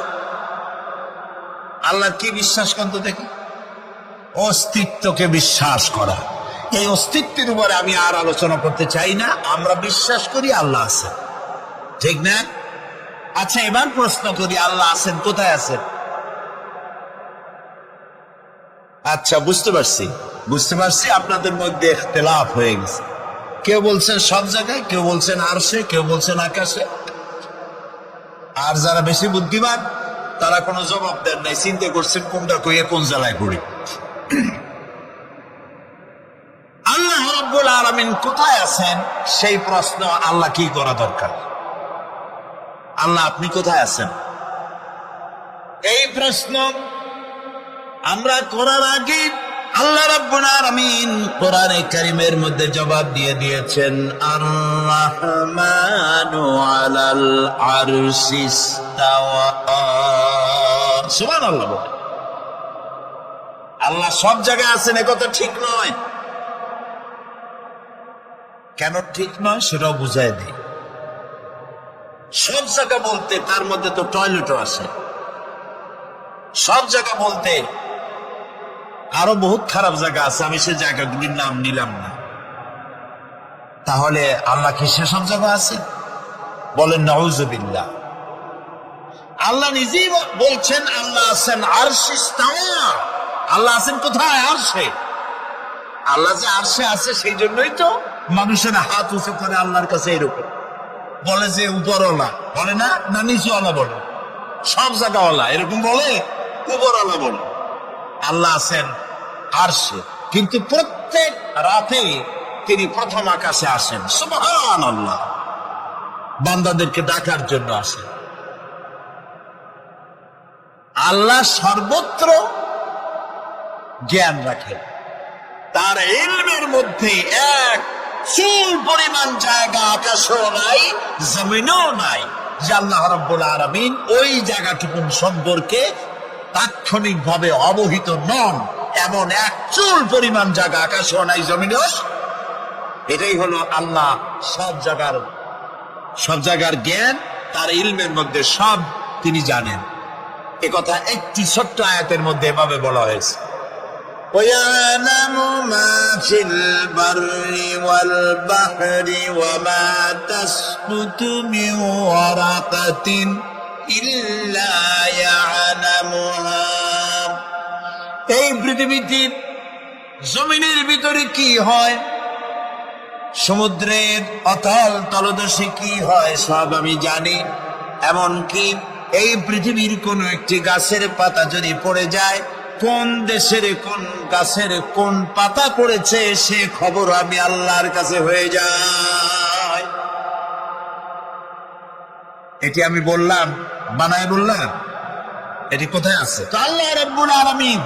কি বিশ্বাস করতে দেখি? অস্তিত্বকে বিশ্বাস করা। এই অস্তিত্বের উপরে আমি আর আলোচনা করতে চাই না। আমরা বিশ্বাস করি আল্লাহ আছেন, ঠিক না? আচ্ছা, এবার প্রশ্ন করি, আল্লাহ আছেন, কোথায় আছেন? আচ্ছা, বুঝতে পারছি আপনাদের মধ্যে ইখতিলাফ হয়ে গেছে। কেউ বলছেন সব জায়গায়, কেউ বলছেন আরশে, কেউ বলছেন আকাশে। আর যারা বেশি বুদ্ধিমান তারা কোনো জবাব দেন নাই, চিন্তা করছেন কোনটা কইয়ে কোন জেলায় পড়ি। আল্লাহ রাব্বুল আলামিন কোথায় আছেন সেই প্রশ্ন আল্লাহ কি করা দরকার? আল্লাহ আপনি কোথায় আছেন এই প্রশ্ন আমরা করার আগে আল্লাহ রাব্বুল আলামিন কোরআনে কারীমের মধ্যে জবাব দিয়ে দিয়েছেন, আর-রাহমানু আলাল আরশি ইসতাওয়া। সুবহানাল্লাহ। আল্লাহ সব জায়গায় আছেন এ কথা ঠিক নয়। কেন ঠিক নয় সেটাও বুঝাই দিই। সব জায়গা বলতে তার মধ্যে তো টয়লেটও আছে। সব জায়গা বলতে আরো বহুত খারাপ জায়গা আছে, আমি সে জায়গাগুলির নাম নিলাম না। তাহলে আল্লাহ কি সেসব জায়গা আছে? বলেন নাউযুবিল্লাহ। আল্লাহ নিজেই বলছেন আল্লাহ আছেন আরশে ইসতাওয়া। আল্লাহ আছেন কোথায়? আরশে। আল্লাহ যে আরশে আছে সেই জন্যই তো মানুষের হাত উঁচু করে আল্লাহর কাছে এরকম বলে যে উপরওয়ালা বলে না, না নিচুওয়ালা বলে, সব জায়গাওয়ালা এরকম বলে, উপরওয়ালা বলে। আল্লাহ আছেন আরশে, কিন্তু প্রত্যেক রাতে তিনি প্রথম আকাশে আসেন। সুবহানাল্লাহ। বান্দাদেরকে ডাকার জন্য আসেন। আল্লাহ সর্বত্র জ্ঞান রাখেন। তার ইলমের মধ্যে এক চুল পরিমাণ জায়গা আকাশও নাই, জমিনও নাই যে আল্লাহ রাব্বুল আলামিন ওই জায়গাটুকু সম্পর্কে তাৎক্ষণিকভাবে অবহিত নন এমন এক চুল পরিমাণ জায়গা আকাশেও নাই, জমিনেও। এটাই হলো আল্লাহ সব জায়গার জ্ঞান, তার ইলমের মধ্যে সব তিনি জানেন। এ কথা একটি ছোট্ট আয়াতের মধ্যে এভাবে বলা হয়েছে, وَيَعْلَمُ مَا فِي الْبَرِّ وَالْبَحْرِ وَمَا تَسْقُطُ مِنْ وَرَقَةٍ إِلَّا يَعْلَمُهَا। এই পৃথিবীতে জমিনের ভিতরে কি হয়, সমুদ্রের অতল তলদেশে কি হয়, সব আমি জানি। এমনকি এই পৃথিবীর কোন একটি গাছের পাতা যদি পড়ে যায়, কোন দেশের কোন গাছের কোন পাতা পড়েছে সে খবর আমি আল্লাহর কাছে হয়ে যায়। এটি আমি বললাম, বানায় বললাম, এটি কোথায় আছে? তো আল্লাহ রাব্বুল আলামিন